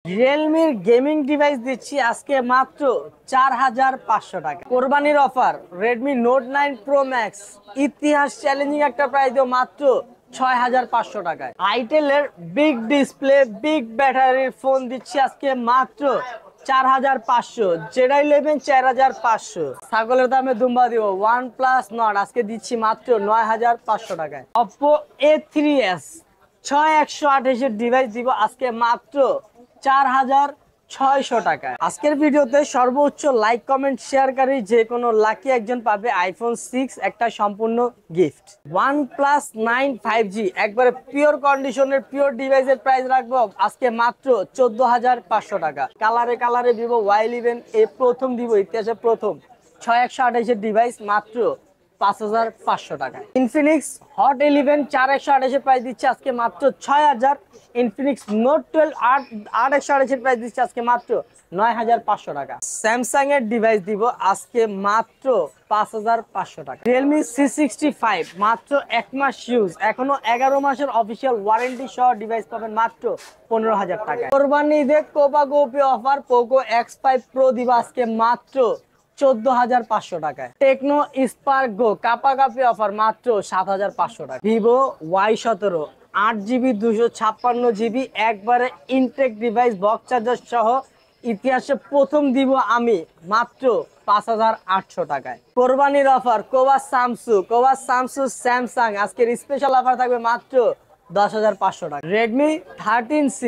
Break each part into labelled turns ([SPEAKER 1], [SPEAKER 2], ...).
[SPEAKER 1] রিয়েলমির gaming device দিচ্ছি আজকে মাত্র 4500 টাকা। কোরবানির offer Redmi note 9 pro max ইতিহাস চ্যালেঞ্জিং একটা প্রাইস দিও মাত্র 6500 টাকায়। আইটেলের বিগ ডিসপ্লে বিগ ব্যাটারির ফোন দিচ্ছি আজকে মাত্র 4500। জেড 11 4500। ছাগলের দামে দুম্বা দিব ওয়ান প্লাস নট আজকে দিচ্ছি মাত্র 9500 টাকায়। অপো A3s 6128 এর ডিভাইস দিব আজকে মাত্র 4600 টাকায়। আজকের ভিডিওতে সর্বোচ্চ লাইক কমেন্ট শেয়ারকারী যে কোনো লাকি একজন পাবে আইফোন 6 একটা সম্পূর্ণ গিফট। OnePlus 9 5G একবারে পিওর কন্ডিশনের পিওর ডিভাইসের প্রাইস রাখবো আজকে মাত্র 14500 টাকা। কালারে ভিভো Y11 এ প্রথম দিব ইতিহাসে প্রথম 6128 এর ডিভাইস মাত্র 5500 টাকা। ইনফিনিক্স হট 11 4128 এর প্রাইস দিচ্ছে আজকে মাত্র 6000। ইনফিনিক্স নোট 12 8128 এর প্রাইস দিচ্ছে আজকে মাত্র 9500 টাকা। স্যামসাং এর ডিভাইস দিব আজকে মাত্র 5500 টাকা। রিয়েলমি C65 মাত্র 1 মাস ইউজ, এখনো 11 মাসের অফিসিয়াল ওয়ারেন্টি সহ ডিভাইস পাবেন মাত্র 15000 টাকা। কোরবানি ঈদে Copa Gopi offer Poco X5 pro দিব আজকে মাত্র 14500 টাকায়। টেকনো স্পার্ক গো কাপাকাপি অফার মাত্র 7500 টাকা। ভিভো Y17 8GB 256GB একবারে ইনটেক ডিভাইস বক্স চার্জার সহ ইতিহাসে প্রথম দিব আমি মাত্র 5800 টাকায়। কোরবানির অফার কোবা সামসু স্যামসাং আজকের স্পেশাল অফার থাকবে মাত্র 10500 টাকা। রেডমি 13C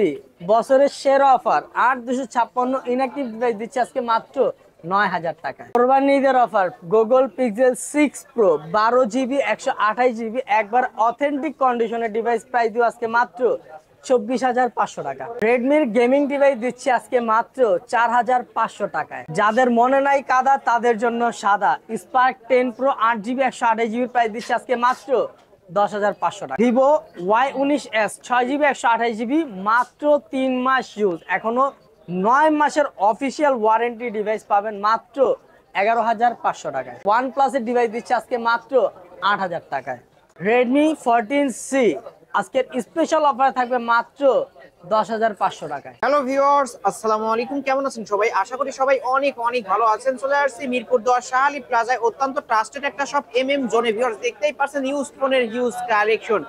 [SPEAKER 1] বছরের সেরা অফার 8256 ইনঅ্যাক্টিভ ডিভাইস দিচ্ছে আজকে মাত্র 9000 টাকা। কোরবানি ঈদের offer Google pixel 6 pro 12GB 128GB একবার অথেন্টিক কন্ডিশনের ডিভাইস প্রাইস দিব আজকে মাত্র 24500 টাকা। রেডমির গেমিং ডিভাইস দিচ্ছি আজকে মাত্র 4500 টাকায়। যাদের মনে নাই কাদা তাদের জন্য সাদা spark 10 pro 8GB 128GB price দিচ্ছি আজকে মাত্র 10500 টাকা। ভিভো Y19s 6GB 128GB মাত্র 3 মাস ইউজ, এখনো 9 মাসের অফিসিয়াল ওয়ারেন্টি ডিভাইস পাবেন মাত্র 11500 টাকায়। OnePlus এর ডিভাইস দিচ্ছে আজকে মাত্র 8000 টাকায়। Redmi 14C আজকের স্পেশাল অফার থাকবে মাত্র 10500 টাকায়।
[SPEAKER 2] হ্যালো ভিউয়ার্স, আসসালামু আলাইকুম। কেমন আছেন সবাই? আশা করি সবাই অনেক অনেক ভালো আছেন। চলে আসছি মিরপুর 10 শাহালি প্লাজায় অত্যন্ত ট্রাস্টেড একটা শপ MM জোনে। ভিউয়ার্স দেখতেই পাচ্ছেন ইউজ ফোনের হিউজ কালেকশন,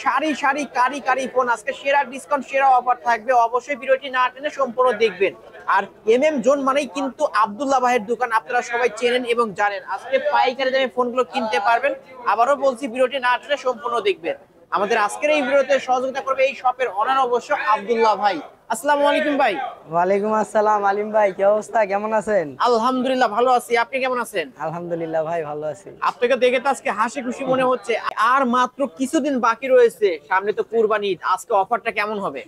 [SPEAKER 2] সারি সারি কারি ফোন। আজকে সেরা ডিসকাউন্ট সেরা অফার থাকবে, অবশ্যই ভিডিওটি না টেনে সম্পূর্ণ দেখবেন। আর MM জোন মানেই কিন্তু আব্দুল্লাহ ভাইয়ের দোকান, আপনারা সবাই চেনেন এবং জানেন। আজকে পাইকারি দামে ফোনগুলো কিনতে পারবেন। আবারও বলছি ভিডিওটি না টেনে সম্পূর্ণ দেখবেন। আমাদের আজকের এই ভিডিওতে সহযোগিতা করবে এই শপের অনার অবশ্য আব্দুল্লাহ ভাই। আসসালামু আলাইকুম ভাই।
[SPEAKER 1] ওয়ালাইকুম আসসালাম আলিম ভাই, কি অবস্থা, কেমন আছেন?
[SPEAKER 2] আলহামদুলিল্লাহ ভালো আছি, আপনি কেমন আছেন?
[SPEAKER 1] আলহামদুলিল্লাহ ভাই ভালো আছি।
[SPEAKER 2] আপনাকে দেখে তো আজকে হাসি খুশি মনে হচ্ছে। আর মাত্র কিছুদিন বাকি রয়েছে, সামনে তো কুরবানি ঈদ। আজকে অফারটা কেমন হবে?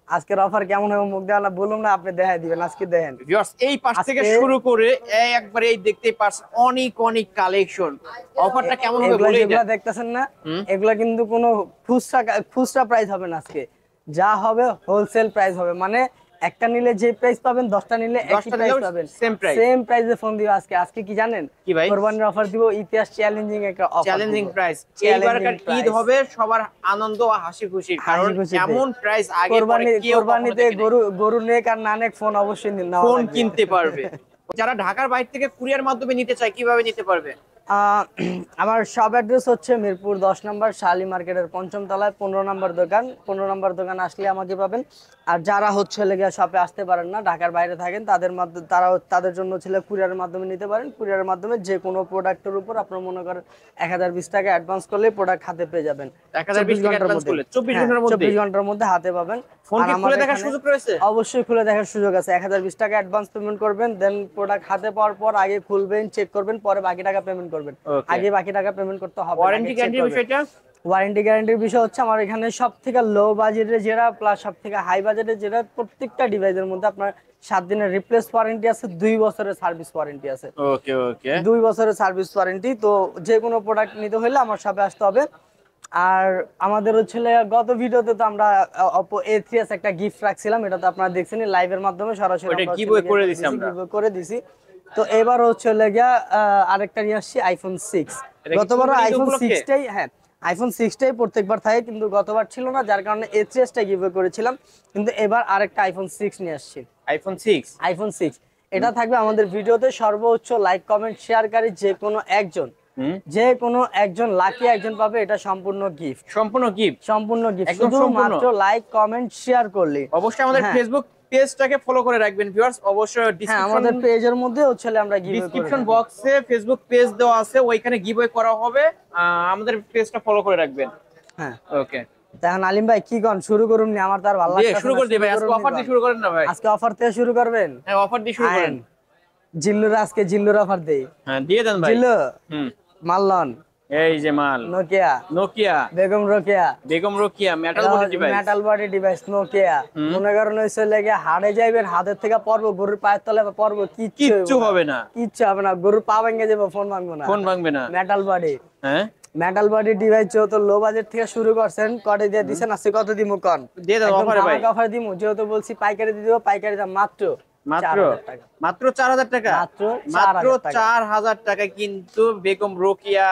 [SPEAKER 1] আজকের অফার কেমন হবে মুখ দেওয়া বলুন না, আপনি দেখাই দিবেন। আজকে দেখেন
[SPEAKER 2] ভিউয়ার্স, এই পাশ থেকে শুরু করে একবারে এই দেখতেই পাচ্ছেন অনেক অনেক কালেকশন। অফারটা কেমন হবে বলেই দেন।
[SPEAKER 1] এগুলা দেখতেছেন না, এগুলা কিন্তু কোনো খুচরা প্রাইস হবে না। আজকে যা হবে হোলসেল প্রাইস হবে, মানে একটা নিলে যে প্রাইস পাবেন 10টা নিলে একই প্রাইস পাবেন, সেম প্রাইসে ফোন দিব আজকে। আজকে কি জানেন
[SPEAKER 2] কি ভাই?
[SPEAKER 1] কোরবানির অফার দিব, ইতিহাস চ্যালেঞ্জিং একটা অফার,
[SPEAKER 2] চ্যালেঞ্জিং প্রাইস। এইবারকার ঈদ হবে সবার আনন্দ ও হাসি খুশি, কারণ এমন প্রাইস আগে পরে কেউ
[SPEAKER 1] কোরবানিতে গরু নেক আর না নেক ফোন অবশ্যই
[SPEAKER 2] ফোন কিনতে পারবে। যারা ঢাকার বাইরে থেকে কুরিয়ার মাধ্যমে নিতে চায় কিভাবে নিতে পারবে?
[SPEAKER 1] আমার সব অ্যাড্রেস হচ্ছে মিরপুর 10 নম্বর শালি মার্কেটের 5ম তলায় 15 নম্বর দোকান। 15 নম্বর দোকান আসলে আমাকে পাবেন। আর যারা হচ্ছে লেগে শপে আসতে পারেন না, ঢাকার বাইরে থাকেন, তাদের জন্য ছিল কুরিয়ারের মাধ্যমে নিতে পারেন। কুরিয়ারের মাধ্যমে যে কোনো প্রোডাক্টের উপর আপনারা মনে করেন 1020 টাকা অ্যাডভান্স করলে প্রোডাক্ট হাতে পেয়ে যাবেন।
[SPEAKER 2] 1020 টাকা অ্যাডভান্স করলে 24 ঘন্টার মধ্যে
[SPEAKER 1] হাতে পাবেন।
[SPEAKER 2] ফোন কি খুলে দেখার সুযোগ রয়েছে?
[SPEAKER 1] অবশ্যই খুলে দেখার সুযোগ আছে। 1020 টাকা অ্যাডভান্স পেমেন্ট করবেন, দেন প্রোডাক্ট হাতে পাওয়ার পর আগে খুলবেন, চেক করবেন, পরে বাকি টাকা পেমেন্ট করবেন। আগে বাকি টাকা পেমেন্ট করতে হবে।
[SPEAKER 2] ওয়ারেন্টি গ্যারান্টির বিষয়টা?
[SPEAKER 1] ওয়ারেন্টি গ্যারান্টির বিষয় হচ্ছে আমার এখানে সবথেকে লো বাজেটে যেটা প্লাস সবথেকে হাই বাজেটে যেটা, প্রত্যেকটা ডিভাইসের মধ্যে আপনার 7 দিনের রিপ্লেস ওয়ারেন্টি আছে, 2 বছরের সার্ভিস ওয়ারেন্টি আছে।
[SPEAKER 2] ওকে
[SPEAKER 1] 2 বছরের সার্ভিস ওয়ারেন্টি। তো যে কোনো প্রোডাক্ট নিতে হলে আমার শপে আসতে হবে। আর আমাদের হচ্ছে গত ভিডিওতে তো আমরা Oppo A3s একটা গিফট রাখছিলাম, এটা তো আপনারা দেখছেন লাইভের মাধ্যমে সরাসরি করে দিছি। তো এবার হচ্ছে আরেকটা নিয়ে আসছি আইফোন 6। গতবার আইফোন 6টাই, হ্যাঁ আইফোন 6টাই প্রত্যেকবার থাকে, কিন্তু গতবার ছিল না, যার কারণে A3sটা গিভওয়ে করেছিলাম, কিন্তু এবার আরেকটা আইফোন 6 নিয়ে আসছি। আইফোন 6 এটা থাকবে আমাদের ভিডিওতে সর্বোচ্চ লাইক কমেন্ট শেয়ারকারী যে কোনো একজন লাকি একজন পাবে এটা সম্পূর্ণ গিফট। সম্পূর্ণ গিফট শুধু মাত্র লাইক কমেন্ট শেয়ার করলে।
[SPEAKER 2] অবশ্যই আমাদের ফেসবুক পেজটাকে ফলো করে রাখবেন ভিউয়ার্স। অবশ্যই
[SPEAKER 1] আমাদের পেজের মধ্যে হচ্ছে আমরা
[SPEAKER 2] ডেসক্রিপশন বক্সে ফেসবুক পেজ দেওয়া আছে, ওইখানে গিভওয়ে করা হবে, আমাদের পেজটা ফলো করে রাখবেন।
[SPEAKER 1] হ্যাঁ
[SPEAKER 2] ওকে,
[SPEAKER 1] তাহলে আলিম ভাই কি কোন শুরু করুন নি? আমার তো আর ভালো লাগছে না।
[SPEAKER 2] শুরু করে দিই ভাই, আজকে অফার দিয়ে শুরু করেন না ভাই।
[SPEAKER 1] আজকে অফার থেকে শুরু করবেন?
[SPEAKER 2] হ্যাঁ, অফার দিয়ে শুরু করেন।
[SPEAKER 1] জিল্লুর আজকে জিল্লুর অফার দেই।
[SPEAKER 2] হ্যাঁ, দিয়ে দেন ভাই।
[SPEAKER 1] জিল্লু মাল্লন,
[SPEAKER 2] এই যে মাল নোকিয়া বেগম রোকিয়া
[SPEAKER 1] মেটাল বডি ডিভাইস নোকিয়া। মনে করেন হইছে লাগে হাড়ে যাইবেন, হাতের থেকে পড়বো, গরুর পায়ের তলে পড়বো,
[SPEAKER 2] কিচ্ছু হবে না,
[SPEAKER 1] গরুর পা ভেঙে যাবে, ফোন ভাঙবে না। মেটাল বডি,
[SPEAKER 2] হ্যাঁ
[SPEAKER 1] মেটাল বডি ডিভাইস যেহেতু লো বাজেট থেকে শুরু করছেন, কটে দিয়ে দিছেন, আজকে কত দিমু কোন?
[SPEAKER 2] দিয়ে দাও অফারে ভাই।
[SPEAKER 1] অফার দিমু, যেহেতু বলছি পাইকারি দিয়ে দিব, পাইকারি দাম মাত্র
[SPEAKER 2] 4000 টাকা। মাত্র 4000 টাকা কিন্তু বেগম রোকিয়া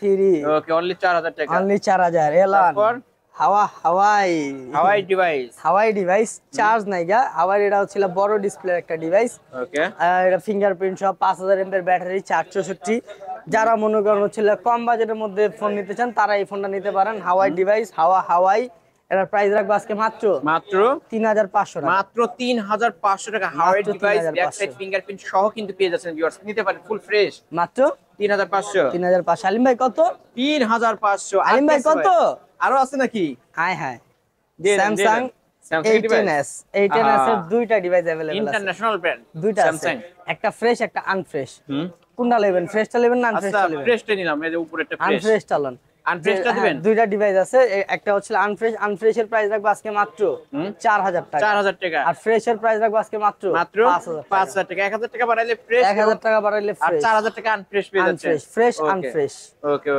[SPEAKER 1] 3।
[SPEAKER 2] ওকে, অনলি 4000 টাকা,
[SPEAKER 1] অনলি 4000। এলান হাওয়াই ডিভাইস চার্জ নাই গা। হাওয়াই এটা হচ্ছিল বড় ডিসপ্লে একটা ডিভাইস।
[SPEAKER 2] ওকে,
[SPEAKER 1] এটা ফিঙ্গারপ্রিন্ট সহ 5000 এমএএইচ ব্যাটারি, 464। যারা মনে করেন হচ্ছিল কম বাজেটের মধ্যে ফোন নিতে চান তারা এই ফোনটা নিতে পারেন। হাওয়াই ডিভাইস, হাওয়াই। এটার প্রাইস রাখবো আজকে মাত্র 3500 টাকা।
[SPEAKER 2] মাত্র 3500 টাকা হাওয়াই ডিভাইস, ব্যাক সাইড ফিঙ্গারপ্রিন্ট সহ কিন্তু পেয়ে যাচ্ছেন ভিউয়ার্স, নিতে পারেন ফুল ফ্রেশ
[SPEAKER 1] মাত্র
[SPEAKER 2] 3500।
[SPEAKER 1] আলিম ভাই কত?
[SPEAKER 2] 3500।
[SPEAKER 1] আলিম ভাই কত?
[SPEAKER 2] আরো আছে নাকি?
[SPEAKER 1] হাই স্যামসাং A10s এর দুইটা ডিভাইস अवेलेबल আছে,
[SPEAKER 2] ইন্টারন্যাশনাল ব্র্যান্ড
[SPEAKER 1] দুইটা আছে, একটা ফ্রেশ একটা আনফ্রেশ। কোনটা নেবেন? ফ্রেশটা নেবেন না আনফ্রেশটা নেবেন?
[SPEAKER 2] আচ্ছা, ফ্রেশটা নিলাম, এই যে উপরেরটা ফ্রেশ।
[SPEAKER 1] আনফ্রেশটা লন।
[SPEAKER 2] আনফ্রেশটা দিবেন?
[SPEAKER 1] দুইটা ডিভাইস আছে, একটা হচ্ছে আনফ্রেশের প্রাইস রাখবো আজকে মাত্র 4000 টাকা।
[SPEAKER 2] 4000 টাকা।
[SPEAKER 1] আর ফ্রেশের প্রাইস রাখবো আজকে মাত্র
[SPEAKER 2] 5000 টাকা। 1000 টাকা বাড়াইলে ফ্রেশ,
[SPEAKER 1] 1000 টাকা বাড়াইলে
[SPEAKER 2] আর
[SPEAKER 1] ফ্রেশ,
[SPEAKER 2] 4000 টাকা আনফ্রেশ পেয়ে যাচ্ছেন।
[SPEAKER 1] ফ্রেশ আনফ্রেশ।
[SPEAKER 2] ওকে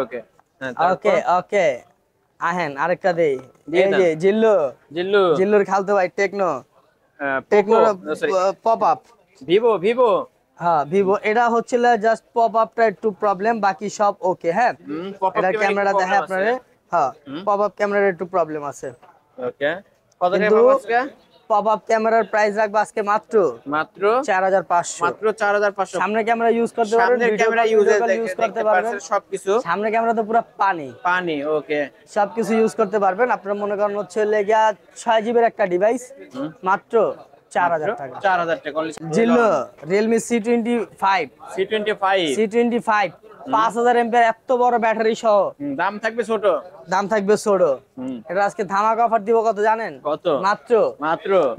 [SPEAKER 2] ওকে,
[SPEAKER 1] ওকে আহেন আরেকটা দেই। এই যে জিল্লুর খালতো ভাই টেকনো পপ আপ
[SPEAKER 2] ভিভো।
[SPEAKER 1] হ্যাঁ ভিভো, এটা হচ্ছিল জাস্ট পপ আপটা একটু প্রবলেম, বাকি সব ওকে। হ্যাঁ, এটা ক্যামেরা দেখে আপনারে, হ্যাঁ পপ আপ ক্যামেরার একটু প্রবলেম আছে।
[SPEAKER 2] ওকে, কত টাকা পাবো আজকে?
[SPEAKER 1] পপ আপ ক্যামেরার প্রাইস রাখবো আজকে মাত্র 4500।
[SPEAKER 2] মাত্র 4500।
[SPEAKER 1] সামনে ক্যামেরা ইউজ করতে পারবেন,
[SPEAKER 2] সামনের ক্যামেরা ইউজ
[SPEAKER 1] করতে পারবেন
[SPEAKER 2] সবকিছু।
[SPEAKER 1] সামনে ক্যামেরা তো পুরো পানি। ওকে, সবকিছু ইউজ করতে পারবেন। আপনারা মনে করেন হচ্ছে লেগা 6 জিবির একটা ডিভাইস মাত্র 4000 টাকা।
[SPEAKER 2] 4000 টাকা।
[SPEAKER 1] জিল্লো Realme C25 5000 এমপিআর এত বড় ব্যাটারি সহ,
[SPEAKER 2] দাম থাকবে ছোট।
[SPEAKER 1] এটা আজকে ধামাকা অফার দিব, কত জানেন?
[SPEAKER 2] কত?
[SPEAKER 1] মাত্র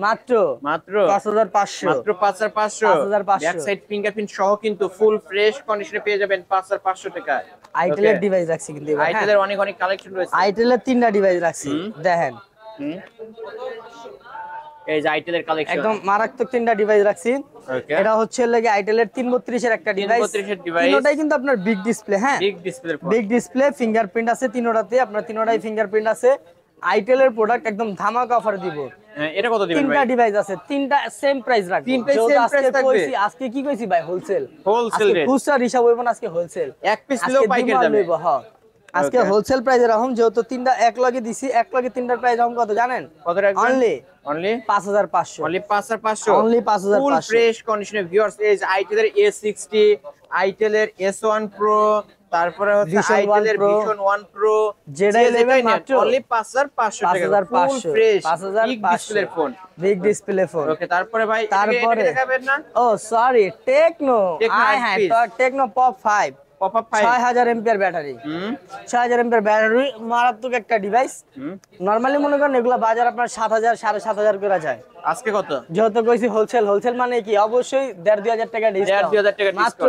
[SPEAKER 1] 5500।
[SPEAKER 2] 5500। ব্যাক সাইড ফিঙ্গারপ্রিন্ট সহ কিন্তু ফুল ফ্রেশ কন্ডিশনে পেয়ে যাবেন 5500 টাকা।
[SPEAKER 1] আইটেল এর ডিভাইস রাখছি, কিন্তু
[SPEAKER 2] আইটেল এর অনেক কালেকশন রয়েছে।
[SPEAKER 1] আইটেল এর 3টা ডিভাইস রাখছি, দেখেন
[SPEAKER 2] এই যে আইটেল এর কালেকশন,
[SPEAKER 1] একদম মারাত্মক 3টা ডিভাইস রাখছি। এটা হচ্ছে লাগে আইটেল এর 332 এর একটা ডিভাইস। তিনটাই কিন্তু আপনার বিগ ডিসপ্লে। হ্যাঁ, বিগ ডিসপ্লে, ফিঙ্গারপ্রিন্ট আছে তিনটাতে, আপনার তিনটাই ফিঙ্গারপ্রিন্ট আছে। আইটেল এর প্রোডাক্ট একদম ধামাকা অফার দিব।
[SPEAKER 2] এটা কত দিবেন ভাই?
[SPEAKER 1] 3টা ডিভাইস আছে, 3টা সেম প্রাইস রাখবো। আজকে কি কইছি ভাই? হোলসেল রেট, খুচরা হিসাব হইব না, আজকে হোলসেল।
[SPEAKER 2] এক পিস নিলেও পাইকারি দামে।
[SPEAKER 1] হ্যাঁ, আজকে হোলসেল প্রাইসে রাখুন, যেহেতু 3টা এক লগে দিছি, এক লগে 3টার প্রাইস রাখুন কত জানেন?
[SPEAKER 2] কত রাখবেন?
[SPEAKER 1] অনলি 5500।
[SPEAKER 2] অনলি 5500। ফুল ফ্রেশ কন্ডিশনে ভিউয়ার্স, এই যে আইটেল এর A60, আইটেল এর S1 Pro, তারপরে হচ্ছে আইটেল এর Vision 1 Pro,
[SPEAKER 1] যেটা নেবেন মাত্র
[SPEAKER 2] অনলি 5500 টাকা। Full fresh big display phone, okay. তারপরে ভাই দেখাবেন না?
[SPEAKER 1] Oh sorry, Tecno Tecno Pop 5 6000 MPR battery. 6000 MPR battery, মারাত্মক একটা ডিভাইস। নরমালি মনে করেন এগুলা বাজার আপনার 7000 7500 করে যায়।
[SPEAKER 2] আজকে কত?
[SPEAKER 1] যেহেতু কইছি হোলসেল মানে কি, অবশ্যই 1500 টাকা ডিসকাউন্ট।
[SPEAKER 2] 1500 টাকা
[SPEAKER 1] মাত্র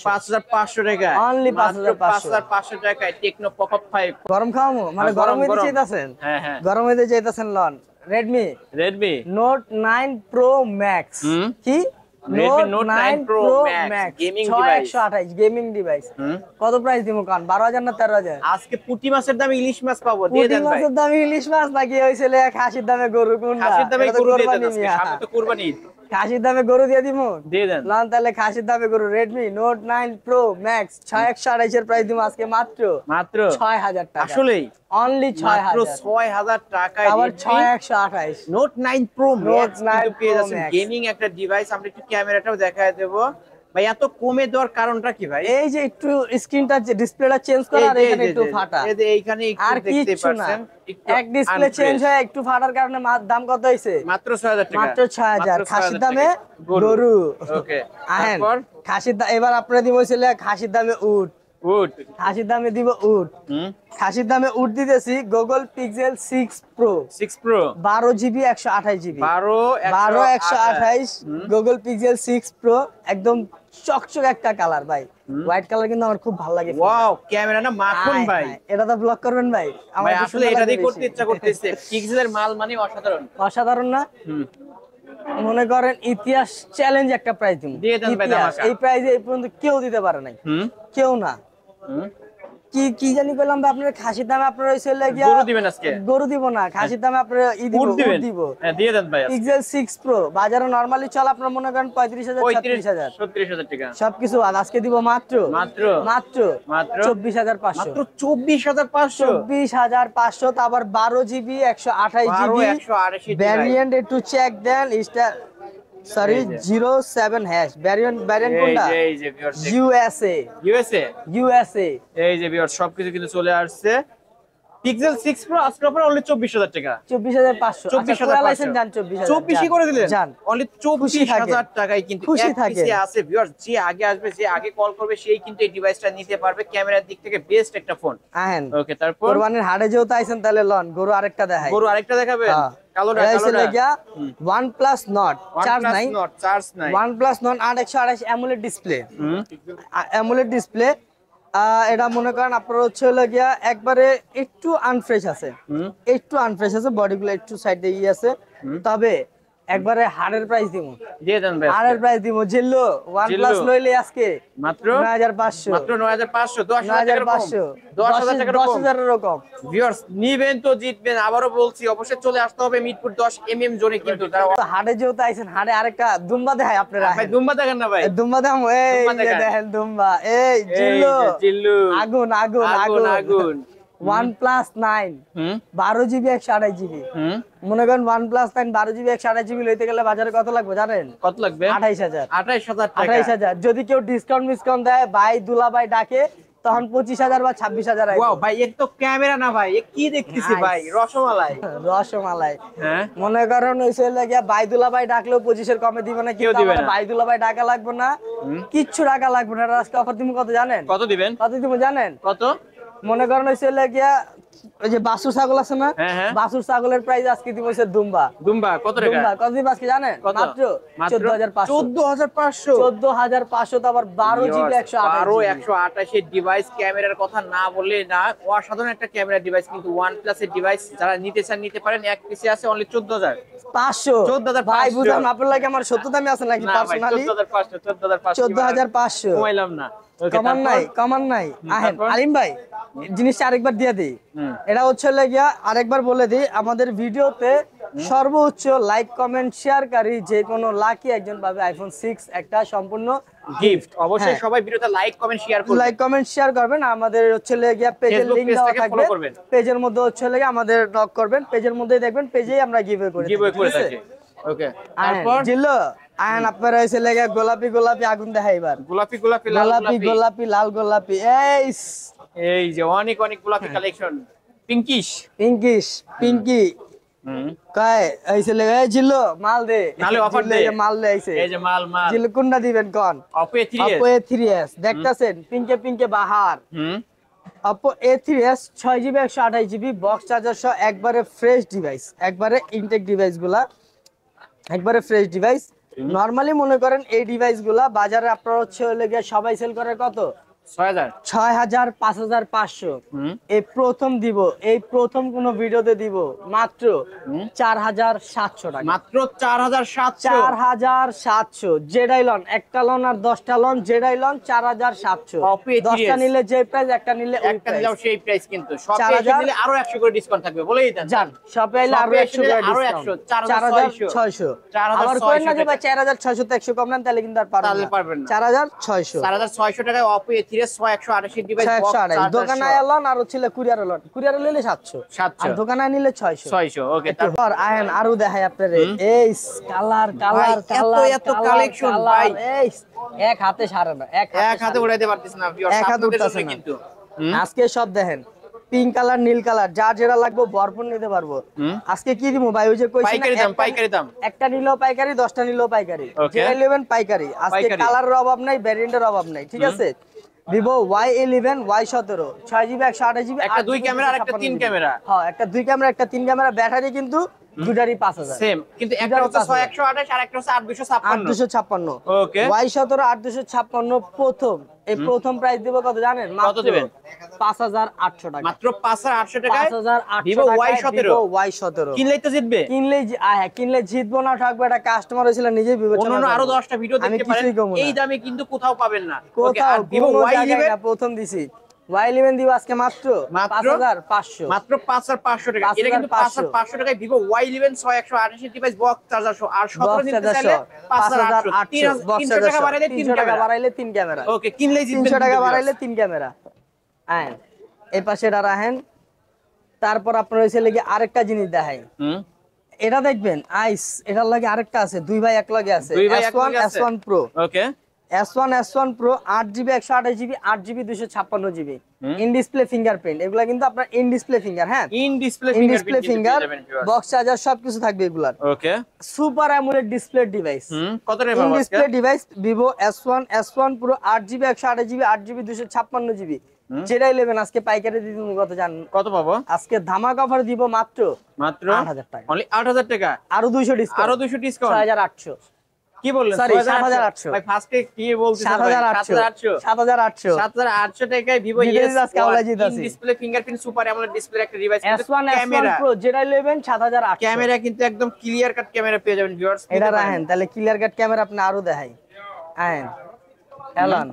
[SPEAKER 2] 5500 টাকা।
[SPEAKER 1] অনলি
[SPEAKER 2] 5500 টাকায় টেকনো পপ আপ 5।
[SPEAKER 1] গরম খাওয়ামু মানে গরম হইতে চাইতাছেন?
[SPEAKER 2] হ্যাঁ,
[SPEAKER 1] গরম হইতে চাইতাছেন loan Redmi Note 9 Pro Max। কি? Note 9 Pro Max
[SPEAKER 2] gaming device,
[SPEAKER 1] 6128 gaming device. কত প্রাইস দিমু কান? 12000 না 13000?
[SPEAKER 2] আজকে পুঁটি মাছের দামে ইলিশ মাছ পাবো, দিয়ে দেন ভাই।
[SPEAKER 1] পুঁটি মাছের দামে ইলিশ মাছ নাকি হইছিল? খাসির দামে গরু কোনটা?
[SPEAKER 2] খাসির দামে গরু দিয়ে দেন আজকে, সামনে তো কুরবানি।
[SPEAKER 1] খাসির দামে গরু দিয়ে দিব
[SPEAKER 2] দিয়ে দেন।
[SPEAKER 1] লন তাহলে খাসির দামে গরু Redmi Note 9 Pro Max 6128 এর প্রাইস দিব আজকে মাত্র
[SPEAKER 2] মাত্র
[SPEAKER 1] 6000 টাকা।
[SPEAKER 2] আসলেই
[SPEAKER 1] অনলি
[SPEAKER 2] মাত্র
[SPEAKER 1] 6000
[SPEAKER 2] 6000 টাকায়
[SPEAKER 1] আবার 6128
[SPEAKER 2] নোট 9 প্রো
[SPEAKER 1] Note
[SPEAKER 2] ম্যাক্স
[SPEAKER 1] 9
[SPEAKER 2] কিন্তু পেয়ে
[SPEAKER 1] Pro
[SPEAKER 2] যাচ্ছেন
[SPEAKER 1] Max।
[SPEAKER 2] গেমিং একটা ডিভাইস। আমরা একটু ক্যামেরাটাও দেখায় দেব ভাই। এত কমে দেওয়ার কারণটা কি ভাই?
[SPEAKER 1] এই যে একটু স্ক্রিনটা ডিসপ্লেটা চেঞ্জ করা আর এখানে একটু ফাটা
[SPEAKER 2] এই যে এইখানে
[SPEAKER 1] আর
[SPEAKER 2] একটু দেখতে
[SPEAKER 1] কিচ্ছু না।
[SPEAKER 2] পাচ্ছেন একটু
[SPEAKER 1] এক ডিসপ্লে চেঞ্জ হয় একটু ফাটার কারণে দাম কত হইছে
[SPEAKER 2] মাত্র 6000 টাকা।
[SPEAKER 1] মাত্র 6000 খাসির দামে
[SPEAKER 2] গরু।
[SPEAKER 1] গরু।
[SPEAKER 2] ওকে
[SPEAKER 1] আহেন
[SPEAKER 2] তারপর
[SPEAKER 1] খাসির এবার আপনারা দিব ছিল খাসির দামে উট।
[SPEAKER 2] উড
[SPEAKER 1] খাসির দামে দিব উট। খাসির দামে উট দিতেছি Google Pixel 6 Pro
[SPEAKER 2] 6 pro
[SPEAKER 1] 12GB 128GB
[SPEAKER 2] 12
[SPEAKER 1] 128 Google Pixel 6 Pro একদম চকচক একটা কালার ভাই। হোয়াইট কালার কিন্তু আমার খুব ভালো লাগে।
[SPEAKER 2] ওয়াও ক্যামেরা না মাখন
[SPEAKER 1] আয়
[SPEAKER 2] ভাই।
[SPEAKER 1] হায়, এটা তো ব্লক করবেন ভাই।
[SPEAKER 2] ভাই
[SPEAKER 1] তো
[SPEAKER 2] আসলে
[SPEAKER 1] সুন্দর
[SPEAKER 2] এটা
[SPEAKER 1] লাগে
[SPEAKER 2] দিয়ে করতে
[SPEAKER 1] বেশি।
[SPEAKER 2] ইচ্ছা করতেছে। পিক্সেলের মাল মানে অসাধারণ।
[SPEAKER 1] অসাধারণ না?
[SPEAKER 2] হুম
[SPEAKER 1] মনে করেন ইতিহাস চ্যালেঞ্জ একটা প্রাইস দিব।
[SPEAKER 2] দিয়ে দেন ভাই ধামাকা।
[SPEAKER 1] এই প্রাইসে এই পর্যন্ত কেউ দিতে পারে নাই।
[SPEAKER 2] হুম
[SPEAKER 1] কেউ না।
[SPEAKER 2] হুম
[SPEAKER 1] কি কি জানি বললাম ভাই আপনার খাসির দামে আপনার হইছে লাগিয়া
[SPEAKER 2] গরু দিবেন আজকে?
[SPEAKER 1] গরু দিব না, খাসির দামে আপনার দিব
[SPEAKER 2] উট দিবেন?
[SPEAKER 1] উট দিব।
[SPEAKER 2] হ্যাঁ দিয়ে দেন ভাই।
[SPEAKER 1] Pixel 6 Pro বাজারে নরমালি চলে আপনার মনে করেন 35000 36000
[SPEAKER 2] 37000 টাকা।
[SPEAKER 1] সবকিছু আজকে দিব মাত্র
[SPEAKER 2] মাত্র
[SPEAKER 1] মাত্র
[SPEAKER 2] মাত্র
[SPEAKER 1] 24500
[SPEAKER 2] মাত্র 24500
[SPEAKER 1] 24500 তা আবার 12GB 128GB
[SPEAKER 2] 128
[SPEAKER 1] ভ্যারিয়েন্ট একটু চেক দেন স্টার সরি
[SPEAKER 2] এই যে।
[SPEAKER 1] 07 হ্যাশ ভ্যারিয়েন্ট কোনটা
[SPEAKER 2] এই যে ভিউয়ার্স
[SPEAKER 1] USA
[SPEAKER 2] ইউএসএ এই যে ভিউয়ার্স সবকিছু কিন্তু চলে আসছে। পিক্সেল 6 প্রো আজকে অফার অনলি 24000 টাকা।
[SPEAKER 1] 24500
[SPEAKER 2] 24500
[SPEAKER 1] লাইসেন্স জান 24000
[SPEAKER 2] 24 করে দিলেন
[SPEAKER 1] জান
[SPEAKER 2] অনলি 24000 টাকায় কিন্তু
[SPEAKER 1] খুশি
[SPEAKER 2] এক
[SPEAKER 1] থাকে।
[SPEAKER 2] পিসে আছে ভিউয়ার্স। যে আগে আসবে যে আগে কল করবে সেই কিন্তু এই ডিভাইসটা নিতে পারবে। ক্যামেরার দিক থেকে বেস্ট একটা ফোন।
[SPEAKER 1] আহেন
[SPEAKER 2] ওকে তারপর
[SPEAKER 1] কোরবানির হাটে যেহেতু আইছেন তাহলে লন গরু আরেকটা দেখাই।
[SPEAKER 2] গরু আরেকটা দেখাবেন? কালোটা
[SPEAKER 1] কালোটা গিয়া OnePlus Nord চার্জ নাই
[SPEAKER 2] চার্জ নাই
[SPEAKER 1] OnePlus Nord 828 AMOLED display AMOLED display এটা মনে করেন আপনার হচ্ছে হলো গিয়া একবারে একটু আনফ্রেশ আছে বডিগুলো একটু সাইড দিয়ে আছে তবে একবারে হাড়ের প্রাইস দিমু
[SPEAKER 2] দিয়ে দেন ভাই।
[SPEAKER 1] হাড়ের প্রাইস দিমু জিল্লো OnePlus লইলে আজকে
[SPEAKER 2] মাত্র
[SPEAKER 1] 9500
[SPEAKER 2] মাত্র 9500 10000 টাকা কম
[SPEAKER 1] 9500
[SPEAKER 2] 10000 টাকা কম
[SPEAKER 1] 10000 এরকম
[SPEAKER 2] ভিউয়ার্স নিবেন তো জিতবেন। আবারও বলছি অবশ্যই চলে আসতে হবে মিরপুর 10 জোনে কিন্তু তারা
[SPEAKER 1] তো হাড়ে যেহেতু আইছেন হাড়ে আরেকটা দুম্বা দেখাই আপনারা
[SPEAKER 2] ভাই দুম্বা দেখেন না ভাই।
[SPEAKER 1] দুম্বা দাম এই
[SPEAKER 2] দুম্বা
[SPEAKER 1] যে
[SPEAKER 2] দেখান।
[SPEAKER 1] দেখেন দুম্বা এই
[SPEAKER 2] এই
[SPEAKER 1] জিল্লো
[SPEAKER 2] যে জিল্লু
[SPEAKER 1] আগুন আগুন
[SPEAKER 2] আগুন
[SPEAKER 1] আগুন
[SPEAKER 2] আগুন
[SPEAKER 1] OnePlus 9 12GB 128GB মনে করেন OnePlus 9 12GB 128GB লইতে গেলে বাজারে কত লাগবে জানেন?
[SPEAKER 2] কত লাগবে?
[SPEAKER 1] 28000
[SPEAKER 2] 28000 টাকা।
[SPEAKER 1] 28000 যদি কেউ ডিসকাউন্ট দেয় ভাই দুলাভাই ডাকে তখন 25000 বা 26000 আইবে।
[SPEAKER 2] ওয়াও ভাই এক তো ক্যামেরা না ভাই এ কি দেখতেছি
[SPEAKER 1] Nice.
[SPEAKER 2] ভাই রসমালাই।
[SPEAKER 1] রসমালাই
[SPEAKER 2] হ্যাঁ
[SPEAKER 1] মনে করেন হইছে লাগিয়া বাইদুলা ভাই ডাকলেও 25 এর কমে দিবে না
[SPEAKER 2] কেউ
[SPEAKER 1] কিন্তু
[SPEAKER 2] দিবে
[SPEAKER 1] আমাদের
[SPEAKER 2] না।
[SPEAKER 1] বাইদুলা ভাই ডাকা লাগবে না কিচ্ছু টাকা লাগবে না আজকে অফার দিমু কত জানেন?
[SPEAKER 2] কত দিবেন?
[SPEAKER 1] কত দিমু জানেন?
[SPEAKER 2] কত?
[SPEAKER 1] মনে করেন হইছে লাগিয়া ওই যে বাসুর ছাগল আছে না
[SPEAKER 2] হ্যাঁ, হ্যাঁ।
[SPEAKER 1] বাসুর ছাগলের প্রাইস আজকে দিব হইছে দুম্বা
[SPEAKER 2] দুম্বা কত টাকা?
[SPEAKER 1] দুম্বা কত দিব আজকে জানেন?
[SPEAKER 2] কত?
[SPEAKER 1] মাত্র
[SPEAKER 2] মাত্র
[SPEAKER 1] 14500 14500 তো আবার 12GB
[SPEAKER 2] 128 এর ডিভাইস ক্যামেরার কথা না বললে না অসাধারণ একটা ক্যামেরা ডিভাইস কিন্তু OnePlus এর ডিভাইস যারা নিতে চান নিতে পারেন। এক পিসে আছে অনলি 14500
[SPEAKER 1] 14,500 ভাই বুঝলাম আপনার লাগে আমার 70 দামে আছে নাকি
[SPEAKER 2] না ভাই
[SPEAKER 1] পার্সোনালি
[SPEAKER 2] 14500
[SPEAKER 1] 14500
[SPEAKER 2] কমাইলাম না। ওকে
[SPEAKER 1] কমান নাই আহেন
[SPEAKER 2] তারপর?
[SPEAKER 1] আলিম ভাই জিনিসটা আরেকবার দিয়ে দিই এটা হচ্ছে লাগিয়া আরেকবার বলে দিই আমাদের ভিডিওতে সর্বোচ্চ লাইক কমেন্ট শেয়ারকারী যে কোনো লাকি একজন পাবে আইফোন 6 একটা সম্পূর্ণ
[SPEAKER 2] গিফট। অবশ্যই
[SPEAKER 1] হ্যাঁ।
[SPEAKER 2] সবাই ভিডিওতে লাইক কমেন্ট শেয়ার করবেন।
[SPEAKER 1] লাইক কমেন্ট শেয়ার করবেন আমাদের হচ্ছে লাগিয়া পেজের
[SPEAKER 2] Facebook
[SPEAKER 1] লিংক
[SPEAKER 2] page
[SPEAKER 1] দেওয়া
[SPEAKER 2] থেকে
[SPEAKER 1] থাকবে
[SPEAKER 2] follow করবেন।
[SPEAKER 1] পেজের মধ্যে হচ্ছে লাগিয়া আমাদের নক করবেন পেজের মধ্যেই দেখবেন পেজেই আমরা গিভওয়ে করে
[SPEAKER 2] গিভওয়ে করে
[SPEAKER 1] ঠিক আছে?
[SPEAKER 2] থাকি। ওকে
[SPEAKER 1] তারপর
[SPEAKER 2] তারপর
[SPEAKER 1] জিল্লো আয়ন আপনারা হইছে লাগিয়া গোলাপি আগুন দেখাই এবার
[SPEAKER 2] গোলাপি গোলাপি লাল গোলাপি
[SPEAKER 1] লাল গোলাপি
[SPEAKER 2] এই যে অনেক গোলাপি কালেকশন
[SPEAKER 1] পিঙ্কি কয় হইছে লাগা জিল্লো মাল দে
[SPEAKER 2] নালে অফার দে
[SPEAKER 1] মাল দে আইছে
[SPEAKER 2] এই যে মাল
[SPEAKER 1] জিল্লো কোনটা দিবেন কোন
[SPEAKER 2] Oppo A3s
[SPEAKER 1] Oppo A3s দেখতাছেন পিঙ্কে বাহার Oppo A3s 6GB 128GB box charger সহ একবারে ফ্রেশ ডিভাইস একবারে ইনটেক ডিভাইস গুলা একবারে ফ্রেশ ডিভাইস নরমালি মনে করেন এই ডিভাইস গুলা বাজারে আপনারা হচ্ছে হলে গিয়ে সবাই সেল করে কত
[SPEAKER 2] 6000
[SPEAKER 1] 6000 5500 এই প্রথম দিব, এই প্রথম কোন ভিডিওতে দিব মাত্র 4700 টাকা।
[SPEAKER 2] মাত্র 4700
[SPEAKER 1] 4700 যেটাই লন, একটা লন আর 10টা লন, যেটাই লন 4700।
[SPEAKER 2] Oppo A3s
[SPEAKER 1] 10টা নিলে যে প্রাইস, একটা নিলে ওই
[SPEAKER 2] একটা
[SPEAKER 1] প্রাইস।
[SPEAKER 2] নিলেও সেই প্রাইস, কিন্তু শপে এসে নিলে আরো 100 করে ডিসকাউন্ট থাকবে, বলেই দেন
[SPEAKER 1] জান শপে আইলে আরো 100 করে ডিসকাউন্ট, 4600। আবার কইন না যে ভাই 4600 তে 100 কম নেন, তাহলে কিন্তু আর পারবেন না। 4600
[SPEAKER 2] 4600 টাকায় Oppo A3s 6128 ডিভাইস বক্স।
[SPEAKER 1] দোকানে আইলন আর হচ্ছে কুরিয়ার লন, কুরিয়ার নিলে 700 আর দোকানে নিলে 600।
[SPEAKER 2] ওকে,
[SPEAKER 1] তারপর আহেন আরো দেখাই আপনাদের এই কালার
[SPEAKER 2] এত কালেকশন ভাই,
[SPEAKER 1] এই এক হাতে সারে না,
[SPEAKER 2] এক হাতে উড়াইতে পারতেছ না ভিউয়ার্স,
[SPEAKER 1] এক হাতে
[SPEAKER 2] আপনাদের
[SPEAKER 1] উঠতেছে
[SPEAKER 2] জন্য
[SPEAKER 1] না।
[SPEAKER 2] কিন্তু
[SPEAKER 1] আজকে সব দেখেন পিঙ্ক কালার, নীল কালার, যা যেটা লাগবে ভরপুর নিতে পারবো। আজকে কি দিব ভাই, ওই যে কইছি না
[SPEAKER 2] পাইকারি দাম,
[SPEAKER 1] একটা নিলেও পাইকারি, 10টা নিলেও পাইকারি,
[SPEAKER 2] Okay.
[SPEAKER 1] যেটা নেবেন পাইকারি। আজকে কালারের অভাব নাই, ভ্যারিয়েন্টের অভাব নাই, ঠিক আছে। Vivo Y11 Y17 6GB 128GB,
[SPEAKER 2] একটা দুই ক্যামেরা আর একটা তিন ক্যামেরা।
[SPEAKER 1] হ্যাঁ, একটা দুই ক্যামেরা একটা তিন ক্যামেরা, ব্যাটারি কিন্তু দুটারই 5000
[SPEAKER 2] সেম, কিন্তু একটা হচ্ছে 6128 আর একটা হচ্ছে 8256।
[SPEAKER 1] 8256
[SPEAKER 2] ওকে,
[SPEAKER 1] Y17 8256 প্রথম। এই প্রথম প্রাইস দিব কত জানেন?
[SPEAKER 2] কত দিবেন?
[SPEAKER 1] 5800 টাকা।
[SPEAKER 2] মাত্র 5800 টাকায়
[SPEAKER 1] 5800
[SPEAKER 2] Vivo
[SPEAKER 1] টাকায়
[SPEAKER 2] Y17
[SPEAKER 1] Y17
[SPEAKER 2] কিনলেই তো জিতবে।
[SPEAKER 1] কিনলে জিতবো না ঠকবো, এটা কাস্টমার হয়েছিল নিজেই বিবেচনা
[SPEAKER 2] অন্যান্য
[SPEAKER 1] করবো।
[SPEAKER 2] আরো 10টা ভিডিও
[SPEAKER 1] আমি
[SPEAKER 2] দেখতে পারেন,
[SPEAKER 1] কিছুই কমু না।
[SPEAKER 2] এই দামে কিন্তু কোথাও পাবেন না। ওকে,
[SPEAKER 1] কোথাও
[SPEAKER 2] আর Vivo
[SPEAKER 1] কোনো
[SPEAKER 2] Y11
[SPEAKER 1] জায়গায় না, প্রথম দিছি। Y11 দিব আজকে মাত্র 5500।
[SPEAKER 2] মাত্র 5500 টাকা। এটা কিন্তু 5500 টাকায় Vivo Y11 6128 device box charger সহ, আর 17 নিতে চাইলে 5800। 300 টাকা বাড়াইলে
[SPEAKER 1] 300 টাকা বাড়াইলে 3 ক্যামেরা।
[SPEAKER 2] ওকে, কিনলেই জিতবেন।
[SPEAKER 1] 300 টাকা বাড়াইলে 3 ক্যামেরা। হ্যাঁ, এই পাশে এটা রাখেন। তারপর আপনার হইছে লাগি আরেকটা জিনিস দেখাই। এটা দেখবেন আইস, এটার লাগে আরেকটা আছে, দুই ভাই এক লগে আছে, S1 S1 Pro।
[SPEAKER 2] Okay,
[SPEAKER 1] S1 Pro 8GB 128GB 8GB 256GB in display fingerprint. এগুলা কিন্তু আপনার ইন ডিসপ্লে ফিঙ্গার। হ্যাঁ,
[SPEAKER 2] in display
[SPEAKER 1] finger, box charger সবকিছু থাকবে এগুলার।
[SPEAKER 2] ওকে,
[SPEAKER 1] সুপার অ্যামোলেড ডিসপ্লে ডিভাইস।
[SPEAKER 2] কত রে
[SPEAKER 1] ইন
[SPEAKER 2] বাবা?
[SPEAKER 1] Display device Vivo S1 Pro 8GB 128GB 8GB 256GB, যেটাই নেবেন আজকে পাইকারি দিয়ে দিব কত জানেন?
[SPEAKER 2] কত পাবো?
[SPEAKER 1] আজকে ধামাকা অফার দিব মাত্র
[SPEAKER 2] 8000
[SPEAKER 1] টাকা।
[SPEAKER 2] অনলি 8000 টাকা,
[SPEAKER 1] আরো 200 ডিসকাউন্ট,
[SPEAKER 2] আরো 200 ডিসকাউন্ট,
[SPEAKER 1] 6800।
[SPEAKER 2] কি বললেন?
[SPEAKER 1] সরি 7800
[SPEAKER 2] ভাই ফার্স্টে কি বলছিস?
[SPEAKER 1] 7800
[SPEAKER 2] 7800 টাকায় Vivo
[SPEAKER 1] in
[SPEAKER 2] display fingerprint super AMOLED display একটা ডিভাইস।
[SPEAKER 1] S1 Pro যেটাই নেবেন 7800।
[SPEAKER 2] ক্যামেরা কিন্তু একদম ক্লিয়ার কাট ক্যামেরা পেয়ে যাবেন ভিউয়ার্স।
[SPEAKER 1] এটা রাখেন, তাহলে ক্লিয়ার কাট ক্যামেরা আপনি আরো দেখাই। হ্যাঁ, Elon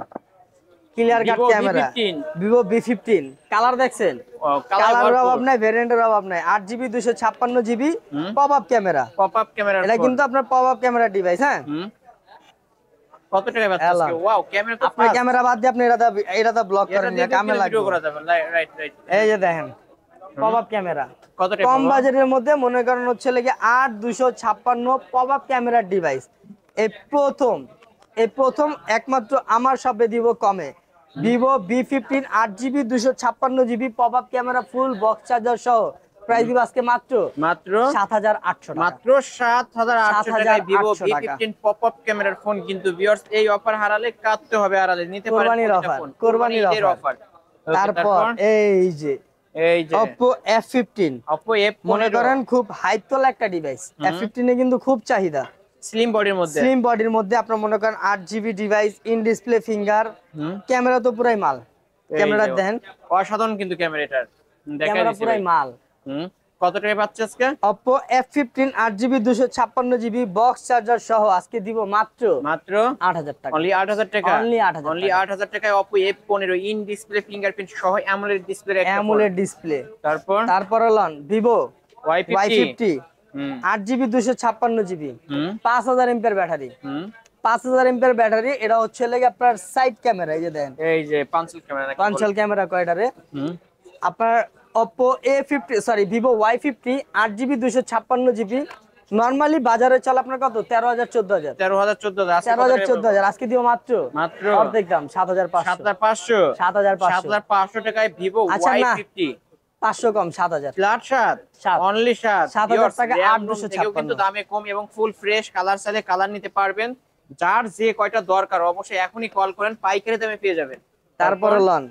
[SPEAKER 1] clear cut camera Vivo V15। Colour দেখছেন? কালারের অভাব নাই, ভেরিয়েন্টের অভাব নাই। 8GB 256GB pop up camera. এটা কিন্তু আপনার পপ আপ ক্যামেরা ডিভাইস। হ্যাঁ,
[SPEAKER 2] কত টাকা পাচ্ছেন? ওয়াও, ক্যামেরা তো
[SPEAKER 1] আপনার ক্যামেরা বাদ দিয়ে আপনি এটা ব্লক করেন না, কামে লাগবে।
[SPEAKER 2] রাইট।
[SPEAKER 1] এই যে দেখেন পপ আপ ক্যামেরা,
[SPEAKER 2] কত টাকা?
[SPEAKER 1] কম বাজেটের মধ্যে মনে করেন হচ্ছে লাগে 8256 পপ আপ ক্যামেরা ডিভাইস। এই প্রথম একমাত্র আমার শপে দিব কমে। Vivo V15 8GB 256GB pop up camera full box charger সহ প্রাইস দিব আজকে মাত্র 7800 টাকা।
[SPEAKER 2] মাত্র 7800 টাকায় Vivo V15 পপ আপ ক্যামেরার ফোন কিন্তু ভিউয়ার্স, এই অফার হারালে কাটতে হবে, হারালে নিতে পারেন
[SPEAKER 1] কোরবানির অফার। তারপর এই যে Oppo F15 মনে করেন খুব হাইপ তোলা একটা ডিভাইস। F15 এ কিন্তু খুব চাহিদা,
[SPEAKER 2] স্লিম বডির মধ্যে
[SPEAKER 1] আপনার মনে করেন 8GB device, in display finger, camera তো পুরাই মাল। ক্যামেরা দেখেন
[SPEAKER 2] অসাধারণ কিন্তু ক্যামেরাটার,
[SPEAKER 1] ক্যামেরা পুরাই মাল।
[SPEAKER 2] কত টাকা পাচ্ছে আজকে?
[SPEAKER 1] Oppo F15 8GB 256GB box charger সহ আজকে দিব মাত্র 8000 টাকা।
[SPEAKER 2] অনলি 8000 টাকা। অনলি 8000 টাকায় Oppo F15 in display fingerprint সহ অ্যামোলেড ডিসপ্লে। তারপর লন Vivo Y50 8GB 256GB 5000 mAh battery. 5000 mAh battery. এটা হচ্ছে লাগে আপনার সাইড ক্যামেরা। এই যে দেখেন, এই যে
[SPEAKER 1] পাঁচল ক্যামেরা কয়টারে আপনার Oppo Vivo Y50 8GB 256GB normally বাজারে চলে আপনার কত 13000 14000 আজকে দিও মাত্র অর্ধেক দাম
[SPEAKER 2] 7500 টাকায় Vivo Y50।
[SPEAKER 1] 500 কম 7000
[SPEAKER 2] ফ্ল্যাট 7 অনলি
[SPEAKER 1] 7000 টাকা 8256
[SPEAKER 2] কিন্তু দামে কম এবং ফুল ফ্রেশ কালার চাইলে কালার নিতে পারবেন। যার যে কয়টা দরকার অবশ্যই এখনই কল করেন, পাইকারি দামে পেয়ে যাবেন।
[SPEAKER 1] তারপর loan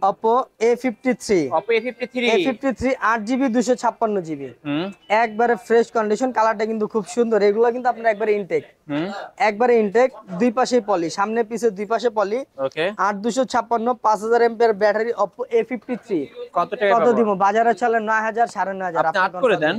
[SPEAKER 1] Oppo A53
[SPEAKER 2] Oppo A53
[SPEAKER 1] A53 8GB 256GB
[SPEAKER 2] হুম
[SPEAKER 1] একবারে ফ্রেশ কন্ডিশন, কালারটা কিন্তু খুব সুন্দর। এগুলো কিন্তু আপনার একবারে ইনটেক,
[SPEAKER 2] হুম
[SPEAKER 1] একবারে ইনটেক, দুই পাশে পলি, সামনে পিছে দুই পাশে পলি।
[SPEAKER 2] ওকে
[SPEAKER 1] 8256 5000 এমপিআর ব্যাটারি Oppo A53
[SPEAKER 2] কত টাকা
[SPEAKER 1] কত
[SPEAKER 2] পাবো?
[SPEAKER 1] দিব? বাজারে চলে 9000 9500।
[SPEAKER 2] আপনি 8 করে দেন।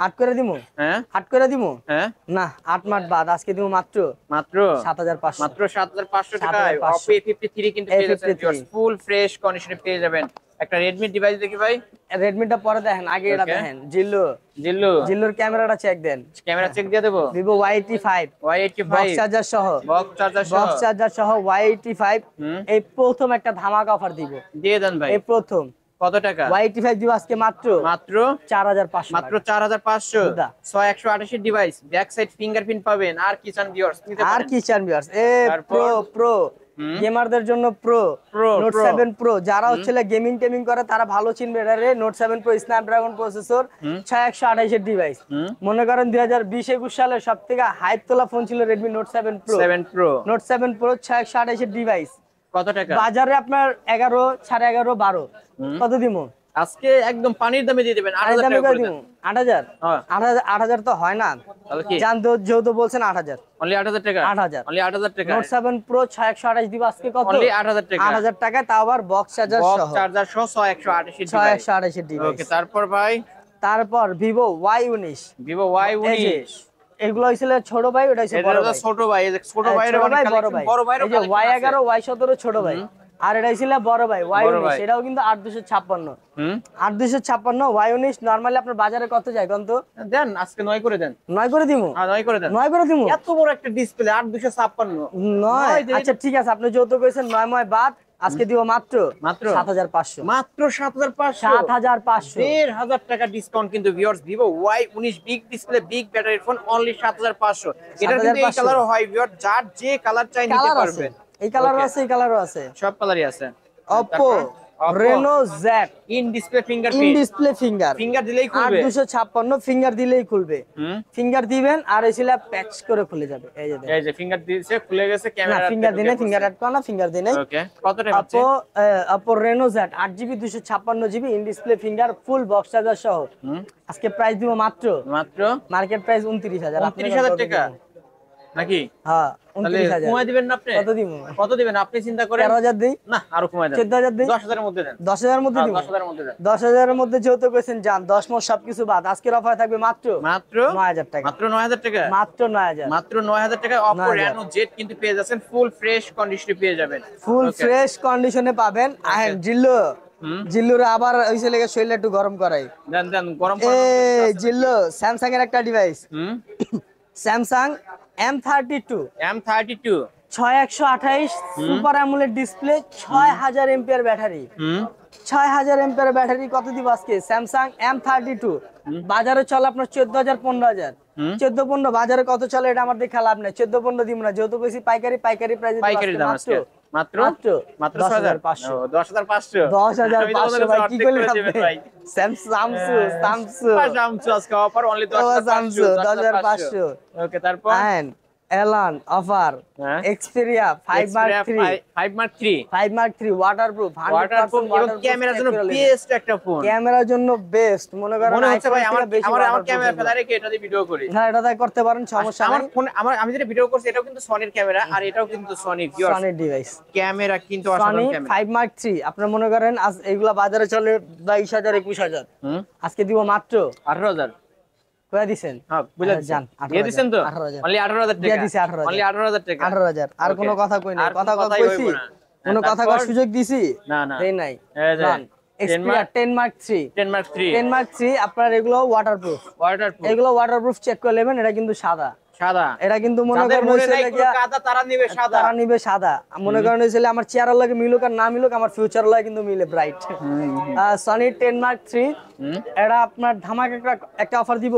[SPEAKER 1] 8 করে দিমু?
[SPEAKER 2] হ্যাঁ
[SPEAKER 1] 8 করে দিমু?
[SPEAKER 2] হ্যাঁ
[SPEAKER 1] না 8 মাস বাদ, আজকে দিমু মাত্র
[SPEAKER 2] মাত্র
[SPEAKER 1] 7500।
[SPEAKER 2] মাত্র 7500 টাকায়
[SPEAKER 1] 7500
[SPEAKER 2] Oppo A53 কিন্তু পেয়ে যাচ্ছেন
[SPEAKER 1] A53
[SPEAKER 2] ফুল ফ্রেশ কন্ডিশনে পেয়ে যাবেন। একটা Redmi ডিভাইস দেখি ভাই।
[SPEAKER 1] রেডমিটা পরে দেখেন, আগে এটা
[SPEAKER 2] Okay.
[SPEAKER 1] দেখেন। জিল্লু
[SPEAKER 2] জিল্লু
[SPEAKER 1] জিল্লুর ক্যামেরাটা চেক দেন।
[SPEAKER 2] ক্যামেরা চেক দিয়ে দেবো।
[SPEAKER 1] Vivo Y85
[SPEAKER 2] Y85
[SPEAKER 1] box charger সহ,
[SPEAKER 2] বক্স চার্জার সহ
[SPEAKER 1] বক্স চার্জার সহ Y85
[SPEAKER 2] হুম
[SPEAKER 1] এই প্রথম একটা ধামাকা অফার দিব।
[SPEAKER 2] দিয়ে দেন ভাই।
[SPEAKER 1] এই প্রথম
[SPEAKER 2] কত টাকা?
[SPEAKER 1] Y85 দিব আজকে মাত্র
[SPEAKER 2] মাত্র
[SPEAKER 1] 4500
[SPEAKER 2] মাত্র 4500
[SPEAKER 1] বুঝা।
[SPEAKER 2] 6128 ডিভাইস, ব্যাক সাইড ফিঙ্গারপ্রিন্ট পাবেন। আর কি চান ভিউয়ার্স নিতে
[SPEAKER 1] আর
[SPEAKER 2] পারেন।
[SPEAKER 1] কি চান ভিউয়ার্স? এ
[SPEAKER 2] তারপর?
[SPEAKER 1] প্রো প্রো
[SPEAKER 2] হুম।
[SPEAKER 1] গেমারদের জন্য pro
[SPEAKER 2] Pro,
[SPEAKER 1] note
[SPEAKER 2] Pro।
[SPEAKER 1] 7 pro, যারা হচ্ছে গেমিং টেমিং করে তারা ভালো চিনবে এটারে। নোট 7 প্রো স্ন্যাপড্রাগন প্রসেসর, 6128 এর ডিভাইস।
[SPEAKER 2] হুম।
[SPEAKER 1] মনে করেন 2020-21 সালে সবথেকে হাইপ তোলা ফোন ছিল Redmi Note 7 Pro।
[SPEAKER 2] 7 Pro
[SPEAKER 1] note 7 pro 6128 এর ডিভাইস
[SPEAKER 2] কত টাকা?
[SPEAKER 1] বাজারে আপনার 11 11.5 12। কত দিমু?
[SPEAKER 2] আজকে একদম পানির দামে দিয়ে দিবেন 8000
[SPEAKER 1] দামে
[SPEAKER 2] টাকা
[SPEAKER 1] কত
[SPEAKER 2] করে দেন।
[SPEAKER 1] দিমু? 8000
[SPEAKER 2] হ্যাঁ।
[SPEAKER 1] 8000 তো হয় না।
[SPEAKER 2] তাহলে কি
[SPEAKER 1] জান তো যেহেতু বলছেন 8000।
[SPEAKER 2] অনলি 8000 টাকা
[SPEAKER 1] 8000
[SPEAKER 2] অনলি 8000 টাকা
[SPEAKER 1] নোট 7 প্রো 6128 দিব আজকে কত?
[SPEAKER 2] অনলি 8000 টাকা
[SPEAKER 1] 8000 টাকা, তাও আবার বক্স চার্জার
[SPEAKER 2] বক্স
[SPEAKER 1] সহ,
[SPEAKER 2] চার্জার সহ 6128 ডিভাইস।
[SPEAKER 1] 6128 এর ডিভাইস।
[SPEAKER 2] ওকে তারপর ভাই
[SPEAKER 1] তারপর Vivo Y19
[SPEAKER 2] Vivo
[SPEAKER 1] এই যে,
[SPEAKER 2] Y19
[SPEAKER 1] এগুলো হইছিল ছোট ভাই, ওটা হইছে
[SPEAKER 2] এটা
[SPEAKER 1] বড়
[SPEAKER 2] হলো
[SPEAKER 1] ভাই।
[SPEAKER 2] ছোট ভাই, এই যে ছোট ভাইয়ের
[SPEAKER 1] ছোট
[SPEAKER 2] অনেক
[SPEAKER 1] ভাই, বড়
[SPEAKER 2] কালেকশন,
[SPEAKER 1] ভাই।
[SPEAKER 2] বড় ভাইয়ের
[SPEAKER 1] এই যে Y11 Y17 ছোট ভাই, আর এটা হইছিল বড় ভাই
[SPEAKER 2] বড়
[SPEAKER 1] Y19,
[SPEAKER 2] ভাই।
[SPEAKER 1] এটাও কিন্তু 8256।
[SPEAKER 2] হুম
[SPEAKER 1] 8256 Y19 নরমালি আপনার বাজারে কত যায় কোন তো?
[SPEAKER 2] দেন আজকে 9 করে দেন।
[SPEAKER 1] 9 করে দিমু?
[SPEAKER 2] হ্যাঁ 9 করে দেন।
[SPEAKER 1] 9 করে দিমু?
[SPEAKER 2] এত বড় একটা ডিসপ্লে 8256
[SPEAKER 1] 9? আচ্ছা ঠিক আছে, আপনি যৌথ কইছেন 9 বাদ, আজকে দিব মাত্র
[SPEAKER 2] মাত্র
[SPEAKER 1] 7500।
[SPEAKER 2] মাত্র 7500
[SPEAKER 1] 7500
[SPEAKER 2] 1500 টাকা ডিসকাউন্ট কিন্তু viewers. Vivo Y19 big display big battery phone only 7500। এটা কিন্তু এই
[SPEAKER 1] 7500
[SPEAKER 2] কালারও হয় ভিউয়ার্স, যার যে কালার চাই নিতে
[SPEAKER 1] কালার আছে,
[SPEAKER 2] পারবেন।
[SPEAKER 1] এই কালারও
[SPEAKER 2] Okay.
[SPEAKER 1] আছে, এই কালারও আছে।
[SPEAKER 2] সব কালারই আছে।
[SPEAKER 1] Oppo Reno Z
[SPEAKER 2] in display
[SPEAKER 1] in
[SPEAKER 2] fingerprint,
[SPEAKER 1] display finger,
[SPEAKER 2] finger দিলেই খুলবে।
[SPEAKER 1] 8256 ফিঙ্গার দিলেই খুলবে।
[SPEAKER 2] হুম
[SPEAKER 1] ফিঙ্গার দিবেন আর এসিলা প্যাচ করে খুলে যাবে। এই যে দেখেন।
[SPEAKER 2] এই যে ফিঙ্গার দিয়েছে, খুলে গেছে
[SPEAKER 1] না
[SPEAKER 2] ক্যামেরা।
[SPEAKER 1] ফিঙ্গার দিনে, ফিঙ্গার অ্যাড করা না, ফিঙ্গার দিনে।
[SPEAKER 2] ওকে কত টাকা আছে?
[SPEAKER 1] Oppo Reno Z 8GB 256GB in display finger full box charger সহ
[SPEAKER 2] হুম
[SPEAKER 1] আজকে প্রাইস দিব মাত্র
[SPEAKER 2] মাত্র
[SPEAKER 1] মার্কেট প্রাইস 29000।
[SPEAKER 2] 29000 টাকা নাকি?
[SPEAKER 1] হ্যাঁ
[SPEAKER 2] তাহলে
[SPEAKER 1] 29000।
[SPEAKER 2] কমায় দিবেন না আপনি?
[SPEAKER 1] কত দিব?
[SPEAKER 2] কত দিবেন আপনি চিন্তা করেন।
[SPEAKER 1] 13000 দেই,
[SPEAKER 2] না আরো কমায় দেন।
[SPEAKER 1] 14000 দেই,
[SPEAKER 2] 10000 এর মধ্যে দেন।
[SPEAKER 1] 10000 এর মধ্যে দিব।
[SPEAKER 2] 10000 এর মধ্যে দেন।
[SPEAKER 1] 10000 এর মধ্যে যেহেতু কইছেন যান 10 মাস সবকিছু বাদ, আজকের অফার থাকবে মাত্র
[SPEAKER 2] মাত্র
[SPEAKER 1] 9000 টাকা।
[SPEAKER 2] মাত্র 9000 টাকা
[SPEAKER 1] মাত্র 9000।
[SPEAKER 2] মাত্র 9000 টাকায় Oppo
[SPEAKER 1] 9000
[SPEAKER 2] Reno Z কিন্তু পেয়ে যাচ্ছেন, ফুল ফ্রেশ কন্ডিশনে পেয়ে যাবেন।
[SPEAKER 1] ফুল
[SPEAKER 2] Okay.
[SPEAKER 1] ফ্রেশ কন্ডিশনে পাবেন। আহেন জিল্লু,
[SPEAKER 2] হুম
[SPEAKER 1] জিল্লুর আবার হইছে লেগে শরীরটা একটু গরম করাই।
[SPEAKER 2] দেন দেন গরম
[SPEAKER 1] এই জিল্লু স্যামসাং এর একটা device,
[SPEAKER 2] hmm
[SPEAKER 1] Samsung M32
[SPEAKER 2] M32
[SPEAKER 1] 6128 super AMOLED display, 6000 MPR battery.
[SPEAKER 2] Hmm
[SPEAKER 1] 6000 MPR battery কত দিব আজকে? স্যামসাং M32 বাজারে চলে আপনার 14000 15000। 14-15 বাজারে কত চলে এটা আমার দেখে লাভ নাই। 14-15 দিব না, যেহেতু বেশি পাইকারি প্রাইসে
[SPEAKER 2] পাইকারি দাম আজকে মাত্র মাত্র
[SPEAKER 1] 10500।
[SPEAKER 2] 10500
[SPEAKER 1] 10500 ভাই কি করলেন আপনি? স্যামসাং
[SPEAKER 2] Samsung আজকে অফার অনলি 10500। ওকে তারপর
[SPEAKER 1] এলান অফার
[SPEAKER 2] হ্যাঁ।
[SPEAKER 1] Xperia 5 Mark 3
[SPEAKER 2] 5 Mark 3
[SPEAKER 1] 5 Mark 3 waterproof, 100%
[SPEAKER 2] এবং ক্যামেরার জন্য বেস্ট একটা ফোন।
[SPEAKER 1] ক্যামেরার জন্য বেস্ট। মনে করেন
[SPEAKER 2] মনে হচ্ছে ভাই আমার
[SPEAKER 1] বেশি
[SPEAKER 2] আমার ক্যামেরা ফেলা রেখে এটা দিয়ে ভিডিও করি।
[SPEAKER 1] হ্যাঁ এটা তাই করতে পারেন, সমস্যা
[SPEAKER 2] আমার
[SPEAKER 1] নাই।
[SPEAKER 2] ফোন আমি যেটা ভিডিও করছি এটাও কিন্তু সনির ক্যামেরা, আর এটাও কিন্তু সনি ভিউয়ার্স
[SPEAKER 1] সনির ডিভাইস,
[SPEAKER 2] ক্যামেরা কিন্তু
[SPEAKER 1] সনি
[SPEAKER 2] অসাধারণ ক্যামেরা।
[SPEAKER 1] 5 Mark 3 আপনারা মনে করেন আজ এগুলা বাজারে চলে 22000 21000, আজকে দিব মাত্র
[SPEAKER 2] 18000।
[SPEAKER 1] কয়া দিবেন?
[SPEAKER 2] হ্যাঁ বুঝা
[SPEAKER 1] জান
[SPEAKER 2] দিয়ে দিবেন তো
[SPEAKER 1] 18000
[SPEAKER 2] অনলি 18000 টাকা
[SPEAKER 1] দিয়ে দিছি 18000
[SPEAKER 2] অনলি 18000 টাকা
[SPEAKER 1] 18000। আর কোনো কথা কই নাই,
[SPEAKER 2] আর
[SPEAKER 1] কথা
[SPEAKER 2] কোনো কথাই
[SPEAKER 1] কইছি?
[SPEAKER 2] হইবো না।
[SPEAKER 1] কোনো কথা কর সুযোগ দিছি?
[SPEAKER 2] না না
[SPEAKER 1] দেই নাই।
[SPEAKER 2] এই যে
[SPEAKER 1] এক্সপেরিয়া 10 Mark 3
[SPEAKER 2] 10 Mark 3
[SPEAKER 1] 10 Mark 3 আপনার এগুলো ওয়াটারপ্রুফ,
[SPEAKER 2] ওয়াটারপ্রুফ
[SPEAKER 1] এগুলো ওয়াটারপ্রুফ চেক করে নেবেন। এটা কিন্তু সাদা,
[SPEAKER 2] সাদা।
[SPEAKER 1] এটা কিন্তু মনে
[SPEAKER 2] যাদের
[SPEAKER 1] করেন
[SPEAKER 2] মনে
[SPEAKER 1] হইছে
[SPEAKER 2] নাই কোনো
[SPEAKER 1] গিয়া
[SPEAKER 2] কাদা তারা নিবে সাদা।
[SPEAKER 1] তারা নিবে সাদা। মনে করেন হইছে আমার চেয়ারের লাগে মিলুক আর না মিলুক, আমার ফিউচার লাগে কিন্তু মিলে ব্রাইট। সনি 10 Mark 3 এটা আপনার ধামাকা একটা অফার দিব।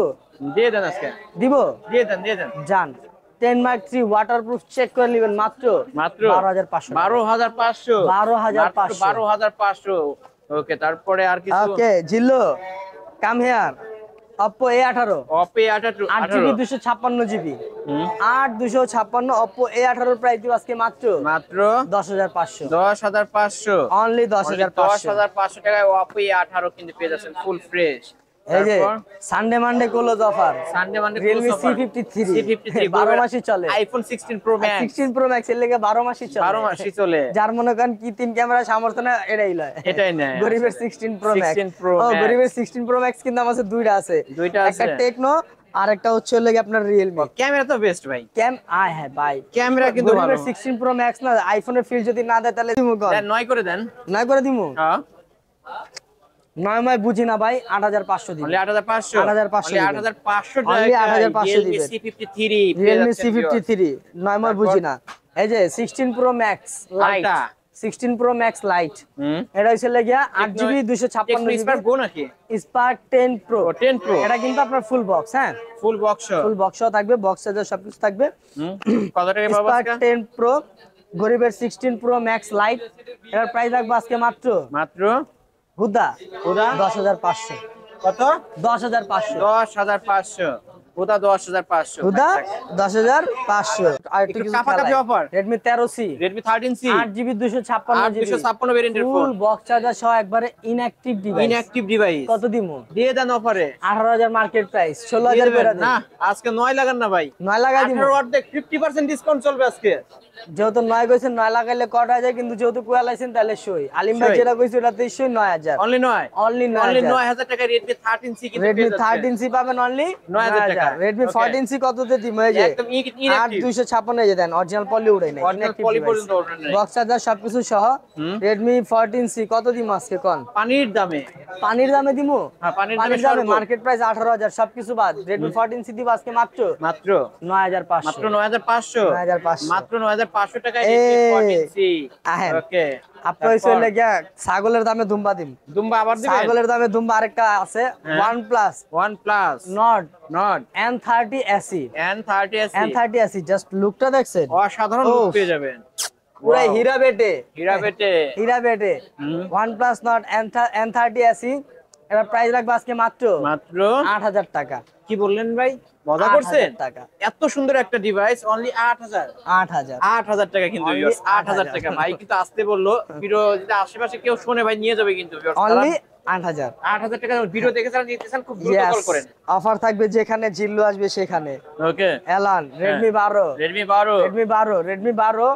[SPEAKER 2] দিয়ে দেন আজকে
[SPEAKER 1] দিব?
[SPEAKER 2] দিয়ে দেন
[SPEAKER 1] জান 10 Mark 3 ওয়াটারপ্রুফ চেক করে নেবেন মাত্র
[SPEAKER 2] মাত্র
[SPEAKER 1] 12500।
[SPEAKER 2] 12500
[SPEAKER 1] 12500
[SPEAKER 2] 12500। ওকে তারপরে আর কিছু?
[SPEAKER 1] Okay Jillu come here. Oppo A18
[SPEAKER 2] Oppo A18
[SPEAKER 1] 8GB 256GB 8 256 Oppo A18 এর প্রাইস দিব আজকে মাত্র 10500
[SPEAKER 2] 10500
[SPEAKER 1] অনলি 10500
[SPEAKER 2] 10500 টাকায় Oppo A18 কিন্তু পেয়ে যাচ্ছেন ফুল ফ্রেশ।
[SPEAKER 1] এই যে Sunday Monday close offer,
[SPEAKER 2] Sunday Monday
[SPEAKER 1] Realme C53 12 মাসই চলে,
[SPEAKER 2] iPhone 16 Pro Max
[SPEAKER 1] 16 Pro Max এর লেগে 12 মাসই চলে,
[SPEAKER 2] 12 মাসই চলে।
[SPEAKER 1] যার মনে করেন কি 3 ক্যামেরা সামর্থ্য না এটাই লয়,
[SPEAKER 2] এটাই না
[SPEAKER 1] গরিবের 16 Pro Max।
[SPEAKER 2] 16 Pro
[SPEAKER 1] ও
[SPEAKER 2] Max
[SPEAKER 1] গরিবের 16 Pro Max কিন্তু আমার কাছে দুইটা আছে, একটা টেকনো আর একটা হচ্ছে লাগে আপনার Realme।
[SPEAKER 2] ক্যামেরা তো বেস্ট ভাই,
[SPEAKER 1] হ্যাঁ ভাই
[SPEAKER 2] ক্যামেরা কিন্তু ভালো।
[SPEAKER 1] গরিবের 16 Pro Max না আইফোনের ফিল যদি না দেয় তাহলে দিমু কোন
[SPEAKER 2] দেন 9 করে দেন,
[SPEAKER 1] 9 করে দিমু।
[SPEAKER 2] হ্যাঁ
[SPEAKER 1] 9 মাই বুঝি না ভাই, 8500 দিন,
[SPEAKER 2] only 8500
[SPEAKER 1] 8500
[SPEAKER 2] 8500
[SPEAKER 1] Only
[SPEAKER 2] টাকা
[SPEAKER 1] 8500
[SPEAKER 2] Realme
[SPEAKER 1] দিবেন।
[SPEAKER 2] C53
[SPEAKER 1] Realme C53 9 মাই বুঝি না। এই যে 16 Pro Max Lite, 16 Pro Max Lite এটা হইছে লাগিয়া 8GB 256GB
[SPEAKER 2] Spark Go নাকি
[SPEAKER 1] Spark 10 Pro
[SPEAKER 2] 10 Pro
[SPEAKER 1] এটা কিন্তু আপনার ফুল বক্স, হ্যাঁ
[SPEAKER 2] ফুল বক্স
[SPEAKER 1] ফুল বক্সও থাকবে, বক্সে যে সবকিছু থাকবে।
[SPEAKER 2] কত টাকা পাবো
[SPEAKER 1] Spark
[SPEAKER 2] আজকে?
[SPEAKER 1] 10 Pro গরিবের 16 Pro Max Lite এর প্রাইস রাখবো আজকে মাত্র হুদা 10500।
[SPEAKER 2] কত?
[SPEAKER 1] 10500
[SPEAKER 2] 10500 হুদা 10500
[SPEAKER 1] হুদা 10500। আর
[SPEAKER 2] একটু কাপাকাপি offer
[SPEAKER 1] Redmi 13C
[SPEAKER 2] Redmi 13C
[SPEAKER 1] 8GB 256GB
[SPEAKER 2] 256 ভেরিয়েন্টের ফোন
[SPEAKER 1] ফুল বক্স চার্জার সহ একবারে ইনঅ্যাকটিভ ডিভাইস।
[SPEAKER 2] ইনঅ্যাকটিভ ডিভাইস
[SPEAKER 1] কত দিমু?
[SPEAKER 2] দিয়ে দেন অফারে
[SPEAKER 1] 18000 মার্কেট প্রাইস, 16000 করে দেন
[SPEAKER 2] না আজকে 9 লাগান না ভাই,
[SPEAKER 1] 9 লাগাই দিমু।
[SPEAKER 2] 18 অর্ধেক 50% ডিসকাউন্ট চলবে আজকে।
[SPEAKER 1] যেহেতু 9 কইছেন 9 লাগাইলে কট হয়ে যায়, কিন্তু যেহেতু কুয়া লাইছেন তাহলে সই। আলিম ভাই যেটা কইছে ওটাতে সই 9000
[SPEAKER 2] অনলি 9
[SPEAKER 1] অনলি
[SPEAKER 2] 9000 টাকা Redmi 13C কিন্তু
[SPEAKER 1] Redmi 13C পাবেন অনলি
[SPEAKER 2] 9000 টাকা।
[SPEAKER 1] Redmi 14C কততে দিমু? এই যে
[SPEAKER 2] একদম
[SPEAKER 1] 8256 এই যে দেন, অরিজিনাল পলি উড়াই নাই,
[SPEAKER 2] অরিজিনাল পলি পর্যন্ত ওঠে নাই,
[SPEAKER 1] বক্স চার্জার সবকিছু সহ Redmi 14C কত দিমু আজকে কোন?
[SPEAKER 2] পানির দামে
[SPEAKER 1] দিমু।
[SPEAKER 2] হ্যাঁ পানির
[SPEAKER 1] পানির
[SPEAKER 2] দামে
[SPEAKER 1] দামে মার্কেট প্রাইস 18000 সবকিছু বাদ Redmi 14C দিব আজকে মাত্র 9500
[SPEAKER 2] মাত্র 9500
[SPEAKER 1] 9500
[SPEAKER 2] মাত্র 9500 টাকায়
[SPEAKER 1] এই,
[SPEAKER 2] Redmi 14C।
[SPEAKER 1] আহেন।
[SPEAKER 2] ওকে
[SPEAKER 1] আপনার চলে গিয়া ছাগলের দামে দুম্বা দিম,
[SPEAKER 2] দুম্বা আবার দিবেন?
[SPEAKER 1] ছাগলের দামে দুম্বা আরেকটা আছে OnePlus
[SPEAKER 2] Nord
[SPEAKER 1] N30 SE
[SPEAKER 2] N30
[SPEAKER 1] N30 SE just লুকটা দেখছেন,
[SPEAKER 2] অসাধারণ লুক পেয়ে যাবেন,
[SPEAKER 1] পুরো হীরা বেটে
[SPEAKER 2] হীরা বেটে।
[SPEAKER 1] OnePlus Nord N30 SE এর প্রাইস রাখবো আজকে মাত্র 8000 টাকা।
[SPEAKER 2] কি বললেন ভাই, মজা করছেন?
[SPEAKER 1] 8000 টাকা,
[SPEAKER 2] এত সুন্দর একটা ডিভাইস অনলি 8000 টাকা কিন্তু
[SPEAKER 1] Only
[SPEAKER 2] ভিউয়ার্স, 8000 টাকা। ভাই কিন্তু আসতে বললো, ভিডিও যদি আশেপাশে কেউ শুনে ভাই নিয়ে যাবে কিন্তু ভিউয়ার্স,
[SPEAKER 1] অনলি 8000
[SPEAKER 2] 8000 টাকা ভিডিও দেখে যারা নিতে চান খুব দ্রুত কল করেন।
[SPEAKER 1] অফার থাকবে যেখানে জিল্লু আসবে সেখানে।
[SPEAKER 2] ওকে
[SPEAKER 1] এলান Redmi 12 Redmi 12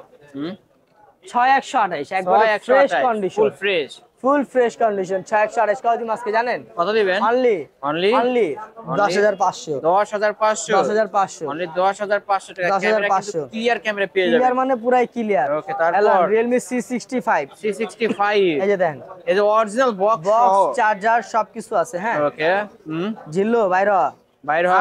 [SPEAKER 1] 6128 একবার fresh condition, full fresh condition 6128 কত দিন আজকে জানেন?
[SPEAKER 2] কত দিবেন?
[SPEAKER 1] অনলি 10500
[SPEAKER 2] 10500 অনলি 10500 টাকা। ক্যামেরা কিন্তু ক্লিয়ার ক্যামেরা পেয়ে যাবেন,
[SPEAKER 1] ক্লিয়ার মানে পুরাই ক্লিয়ার।
[SPEAKER 2] ওকে তারপর
[SPEAKER 1] Realme C65 এই যে দেখেন,
[SPEAKER 2] এই যে অরিজিনাল বক্স
[SPEAKER 1] চার্জার সবকিছু আছে, হ্যাঁ
[SPEAKER 2] ওকে
[SPEAKER 1] জিল্লু বাইরে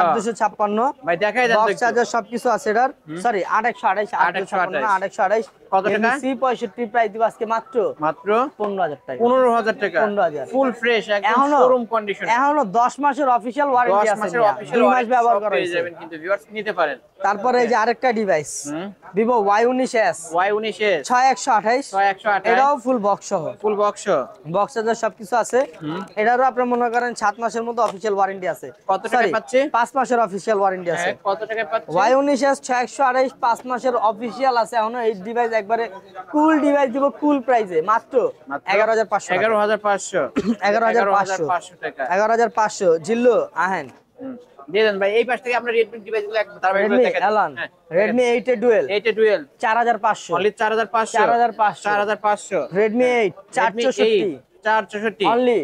[SPEAKER 2] 8256 ভাই দেখাই দেন,
[SPEAKER 1] বক্স চার্জার সবকিছু আছে এটার। সরি 828
[SPEAKER 2] কত টাকা?
[SPEAKER 1] C65 প্রাইস দিব আজকে মাত্র 15000 টাকা।
[SPEAKER 2] 15000 টাকা
[SPEAKER 1] 15000
[SPEAKER 2] ফুল ফ্রেশ একদম শোরুম কন্ডিশন।
[SPEAKER 1] এখনো 10 মাসের অফিশিয়াল ওয়ারেন্টি
[SPEAKER 2] 10
[SPEAKER 1] আছে,
[SPEAKER 2] মাসের অফিশিয়াল
[SPEAKER 1] 2 মাস ব্যবহার করা
[SPEAKER 2] পেয়ে
[SPEAKER 1] হয়েছে।
[SPEAKER 2] যাবেন কিন্তু ভিউয়ার্স নিতে পারেন।
[SPEAKER 1] তারপরে এই যে আরেকটা ডিভাইস Vivo Y19s 6128 এটাও ফুল বক্স সহ, বক্স চার্জার সবকিছু আছে। এটারও আপনি মনে করেন 7 মাসের মতো অফিশিয়াল ওয়ারেন্টি আছে।
[SPEAKER 2] কত টাকা পাচ্ছে?
[SPEAKER 1] 5 মাসের অফিশিয়াল ওয়ারেন্টি আছে।
[SPEAKER 2] কত টাকা পাচ্ছে?
[SPEAKER 1] Y19s 6128 5 মাসের অফিশিয়াল আছে। এখন এই ডিভাইস একবারে কুল ডিভাইস দিব কুল প্রাইসে মাত্র 11500
[SPEAKER 2] 11500 টাকা
[SPEAKER 1] 11500 জিল্লু আহেন
[SPEAKER 2] দিয়ে দেন ভাই। এই পাশ থেকে আমরা Redmi ডিভাইসগুলো একবার ধারাবাহিকভাবে
[SPEAKER 1] Redmi
[SPEAKER 2] দেখাই।
[SPEAKER 1] এলান Redmi 8 A dual
[SPEAKER 2] 4500 only 4500
[SPEAKER 1] Redmi 8 464
[SPEAKER 2] only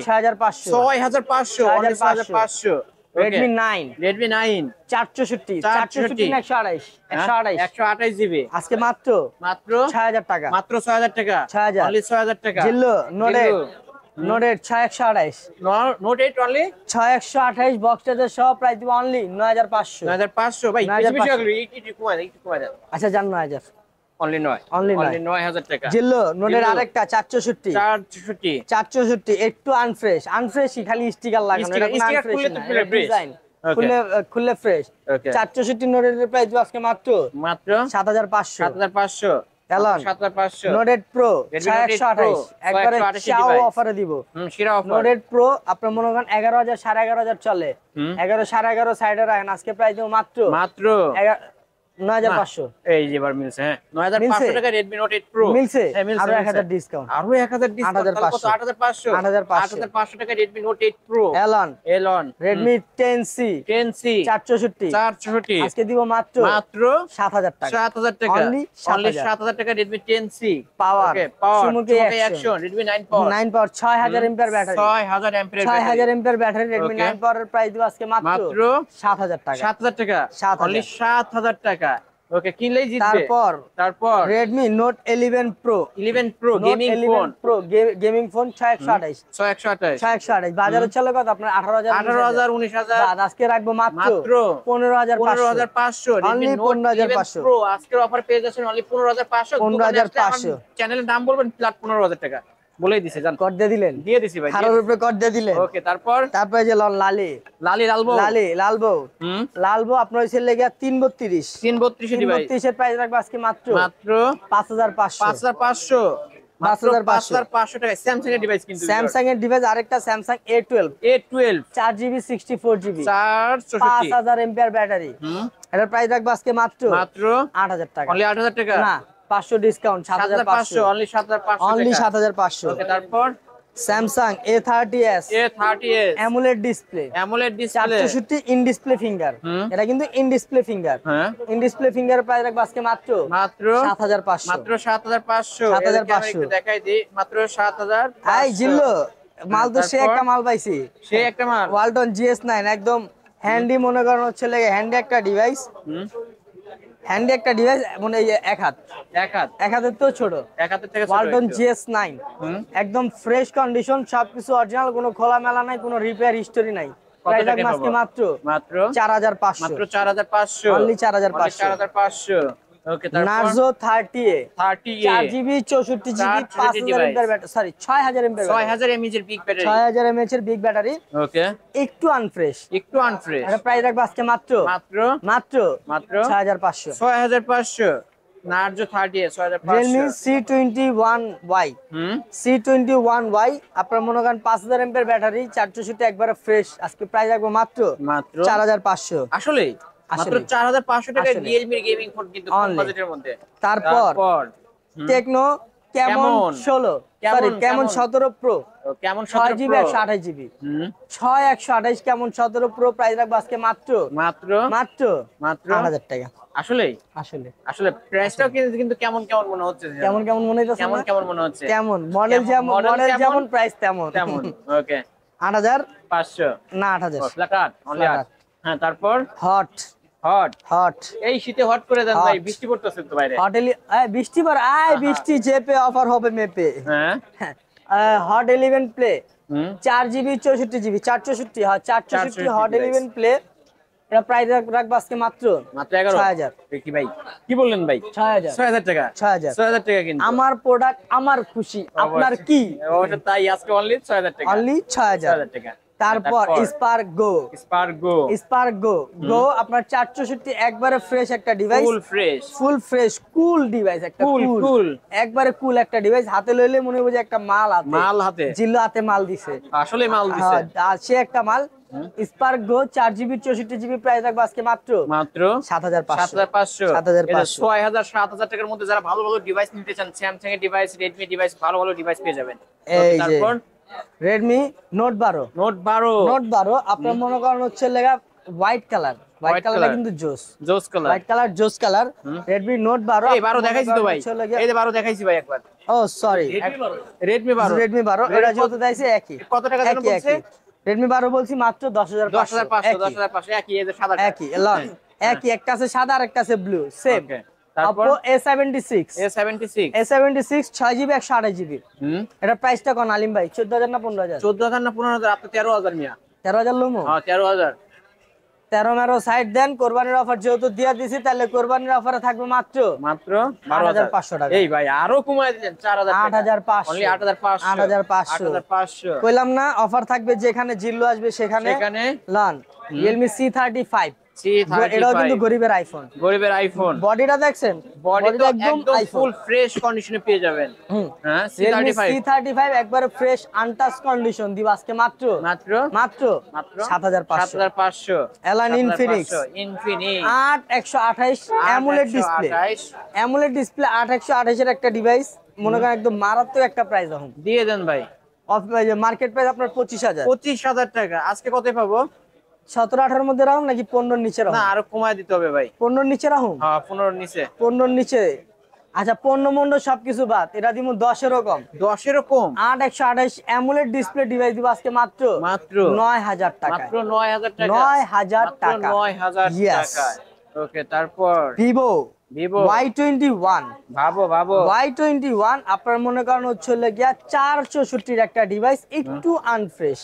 [SPEAKER 1] 6500
[SPEAKER 2] only 6500
[SPEAKER 1] Redmi 9 464
[SPEAKER 2] 128 GB
[SPEAKER 1] আজকে মাত্র 6000 টাকা
[SPEAKER 2] মাত্র 6000 টাকা
[SPEAKER 1] 6000
[SPEAKER 2] অনলি 6000 টাকা
[SPEAKER 1] Jillu note 6128
[SPEAKER 2] note 8 only
[SPEAKER 1] 6128 box charger সব প্রাইস দিব অনলি 9500
[SPEAKER 2] ভাই বেশি হলো একটু কমায় দেন
[SPEAKER 1] আচ্ছা জান 9000
[SPEAKER 2] অনলি 9000 টাকা
[SPEAKER 1] জিল্লু নোটের আরেকটা 464 একটু আনফ্রেশই খালি স্টিকার লাগানো, এটা কোনো আনফ্রেশ না, ডিজাইন খুলে ফ্রেশ। 464 নোটের প্রাইস দিব আজকে মাত্র 7500 এলন
[SPEAKER 2] 7500
[SPEAKER 1] নোট 8 প্রো 6128 একবারে চাও অফারে দিব
[SPEAKER 2] সেরা অফার
[SPEAKER 1] নোট 8 প্রো আপনার মনে করেন 11000 11500 চলে 11 11.5 সাইডে রাখেন আজকে প্রাইস দেব মাত্র 9500
[SPEAKER 2] এই যে এবার মিলছে হ্যাঁ 9500 টাকা Redmi Note 8 Pro
[SPEAKER 1] মিলছে আরো 1000 ডিসকাউন্ট
[SPEAKER 2] আরো 1000 ডিসকাউন্ট কত 8500 টাকা Redmi Note 8 Pro Elon
[SPEAKER 1] Redmi 10C 464 আজকে দিব মাত্র 7000 টাকা
[SPEAKER 2] 7000 টাকা
[SPEAKER 1] only
[SPEAKER 2] 7000 টাকা Redmi 10C
[SPEAKER 1] পাওয়ার
[SPEAKER 2] সুমুকি অ্যাকশন Redmi 9 পাওয়ার
[SPEAKER 1] 6000 ampere battery 6000 ampere battery Redmi 9 পাওয়ারের প্রাইস দিব আজকে মাত্র 7000 টাকা
[SPEAKER 2] 7000 টাকা only 7000 টাকা ওকে কিনলেই জিতবে তারপর
[SPEAKER 1] Redmi Note 11 Pro gaming phone 6128 বাজারে চলে কত আপনার
[SPEAKER 2] 18000 19000
[SPEAKER 1] আজকে রাখবো মাত্র 15500
[SPEAKER 2] Redmi Note 11 Pro আজকের অফার পেয়ে যাচ্ছেন only 15500 চ্যানেলের নাম বলবেন প্লাট 15000 টাকা বলেই দিছে জান
[SPEAKER 1] কর দিয়ে দিলেন
[SPEAKER 2] দিয়ে দিছি ভাই
[SPEAKER 1] হারের উপরে কর দিয়ে দিলেন
[SPEAKER 2] ওকে তারপর
[SPEAKER 1] যে লালবো আপনার হইছে লাগা 332 ডিভাইস এর প্রাইস রাখবো আজকে মাত্র 5500 টাকা
[SPEAKER 2] স্যামসাং এর ডিভাইস কিন্তু
[SPEAKER 1] স্যামসাং এর ডিভাইস আরেকটা Samsung A12 4GB 64GB 5000 MPR battery এটার প্রাইস রাখবো আজকে মাত্র 8000 টাকা
[SPEAKER 2] only 8000 টাকা
[SPEAKER 1] না 500 ডিসকাউন্ট 7500
[SPEAKER 2] only 7500
[SPEAKER 1] only 7500
[SPEAKER 2] ওকে তারপর
[SPEAKER 1] Samsung A30s AMOLED display 464 in display finger এটা কিন্তু in display finger in display finger price রাখবো আজকে মাত্র 7500
[SPEAKER 2] দেখাই দিই মাত্র 7000
[SPEAKER 1] এই জিল্লো মাল তো সে একটা মাল পাইছি ওয়ালটন GS9 একদম হ্যান্ডি মনে করেন হচ্ছে লাগে হ্যান্ডি একটা ডিভাইস মানে এক হাতের তো ছোট ওয়ালটন GS9 একদম ফ্রেশ কন্ডিশন সবকিছু অরিজিনাল কোনো খোলা মেলা নাই কোনো রিপেয়ার হিস্টরি নাই প্রাইস রাখবো আজকে মাত্র 4500 only 4500
[SPEAKER 2] ওকে তারপর
[SPEAKER 1] Narzo 30A 4GB 64GB 5000 MPR battery sorry 6000
[SPEAKER 2] mAh এর বিগ ব্যাটারি
[SPEAKER 1] 6000 mAh এর বিগ ব্যাটারি ওকে একটু আনফ্রেশ এটা প্রাইস রাখবো আজকে মাত্র 6500
[SPEAKER 2] Narzo 30A 6500
[SPEAKER 1] Realme C21Y আপনার মনে করেন 5000 এমপিআর ব্যাটারি 464 একবারে ফ্রেশ আজকে প্রাইস রাখবো মাত্র 4500
[SPEAKER 2] আসলে মাত্র 4500 টাকায় Realme এর গেমিং ফোন কিন্তু কম বাজেটের মধ্যে
[SPEAKER 1] তারপর Tecno Camon 16 sorry Camon 17 Pro
[SPEAKER 2] Camon 17
[SPEAKER 1] 6GB 128GB 6128 Camon 17 Pro price রাখবো আজকে মাত্র 8000 টাকা
[SPEAKER 2] আসলে প্রাইসটাও কিন্তু কেমন মনে হচ্ছে
[SPEAKER 1] কেমন মনে হচ্ছে
[SPEAKER 2] কেমন মনে হচ্ছে
[SPEAKER 1] কেমন মডেল যেমন প্রাইস তেমন
[SPEAKER 2] ওকে
[SPEAKER 1] 8500 না 8000
[SPEAKER 2] ফ্ল্যাট অনলি 8 হ্যাঁ তারপর হট এই শীতে হট করে দেন ভাই বৃষ্টি পড়তেছে তো বাইরে
[SPEAKER 1] বৃষ্টি পর বৃষ্টি চেপে অফার হবে মেপে
[SPEAKER 2] হ্যাঁ
[SPEAKER 1] হট 11 প্লে 4GB 64GB 464 হ্যাঁ 464 হট 11 প্লে এটা প্রাইস রাখবো আজকে মাত্র
[SPEAKER 2] 11000 কি ভাই কি বললেন ভাই 6000 টাকা 6000 টাকা কিন্তু
[SPEAKER 1] আমার প্রোডাক্ট আমার খুশি আপনার কি
[SPEAKER 2] ওটা তাই আজকে অনলি 6000 টাকা
[SPEAKER 1] অনলি 6000 টাকা তারপর স্পার্ক গো আপনার 464 একবারে ফ্রেশ একটা ডিভাইস ফুল ফ্রেশ কুল ডিভাইস একটা কুল একবারে কুল একটা ডিভাইস হাতে লইলে মনে হবে যে একটা মাল হাতে জিল্লো হাতে মাল দিছে
[SPEAKER 2] আসলে মাল দিছে
[SPEAKER 1] সে একটা মাল স্পার্ক গো 4GB 64GB প্রাইস রাখবো আজকে মাত্র 7500
[SPEAKER 2] 7000 টাকার মধ্যে যারা ভালো ডিভাইস নিতে চান স্যামসাং এর ডিভাইস রেডমি ডিভাইস ভালো ডিভাইস পেয়ে যাবেন তারপর
[SPEAKER 1] Redmi Note 12 আপনার মনে করেন হচ্ছে লেগা হোয়াইট কালার কিন্তু জোস কালার Redmi Note 12
[SPEAKER 2] এই 12 দেখাইছি তো ভাই এই যে 12 দেখাইছি ভাই একবার
[SPEAKER 1] ও সরি
[SPEAKER 2] Redmi 12
[SPEAKER 1] এটা যেহেতু দেখাইছে একই
[SPEAKER 2] কত টাকা জানো বলছে
[SPEAKER 1] Redmi 12 বলছি মাত্র
[SPEAKER 2] 10500 একই এই যে সাদা
[SPEAKER 1] একই একটা আছে সাদা আর একটা আছে blue same Oppo A76 6GB 128GB এটা প্রাইসটা কোন আলিম ভাই 14000 না 15000
[SPEAKER 2] না 15000 আপনি 13000 মিয়া
[SPEAKER 1] 13000 লমো
[SPEAKER 2] হ্যাঁ 13000
[SPEAKER 1] 13 সাইড দেন কোরবানির অফার যেহেতু দিয়া দিছি তাহলে কোরবানির অফারে থাকবে মাত্র 12500 টাকা
[SPEAKER 2] এই ভাই আরো কমায় দিলেন
[SPEAKER 1] 8500
[SPEAKER 2] অনলি 8500
[SPEAKER 1] কইলাম না অফার থাকবে যেখানে জিল্লু আসবে সেখানে লান Realme C35 এটাও কিন্তু গরিবের আইফোন।
[SPEAKER 2] গরিবের আইফোন।
[SPEAKER 1] বডিটা দেখছেন,
[SPEAKER 2] বডিটা একদম
[SPEAKER 1] আইফোন
[SPEAKER 2] ফুল ফ্রেশ কন্ডিশনে পেয়ে যাবেন। হ্যাঁ,
[SPEAKER 1] Realme
[SPEAKER 2] C35
[SPEAKER 1] C35 একবারে ফ্রেশ আনটাচ কন্ডিশন দিব আজকে মাত্র
[SPEAKER 2] মাত্র
[SPEAKER 1] মাত্র
[SPEAKER 2] মাত্র
[SPEAKER 1] 7500
[SPEAKER 2] 7500
[SPEAKER 1] Elan Infinix 8128 AMOLED display. AMOLED display 8128 এর একটা ডিভাইস, মনে করেন একদম মারাত্মক একটা প্রাইস এখন
[SPEAKER 2] দিয়ে দেন ভাই।
[SPEAKER 1] মার্কেট প্রাইস আপনার 25000
[SPEAKER 2] টাকা। আজকে কত পাবো?
[SPEAKER 1] 17-18 মধ্যে রাখুন নাকি 15 নিচে রাখুন?
[SPEAKER 2] না, আরো কমায় দিতে হবে ভাই।
[SPEAKER 1] 15 নিচে রাখুন।
[SPEAKER 2] হ্যাঁ, 15 নিচে।
[SPEAKER 1] 15 নিচে। আচ্ছা 15 মন্ড সবকিছু বাদ, এটা দিব 10 এর কম।
[SPEAKER 2] 10 এর কম
[SPEAKER 1] 8128 অ্যামোলেড ডিসপ্লে ডিভাইস দিব আজকে মাত্র 9000 টাকা।
[SPEAKER 2] মাত্র 9000 টাকা।
[SPEAKER 1] 9000 টাকা।
[SPEAKER 2] 9000 টাকা। ওকে, তারপর
[SPEAKER 1] ভিভো
[SPEAKER 2] ভিভো
[SPEAKER 1] Y21।
[SPEAKER 2] ভাবো
[SPEAKER 1] Y21 আপনার মনে করেন হচ্ছে গিয়া 464 এর একটা ডিভাইস, একটু আনফ্রেশ,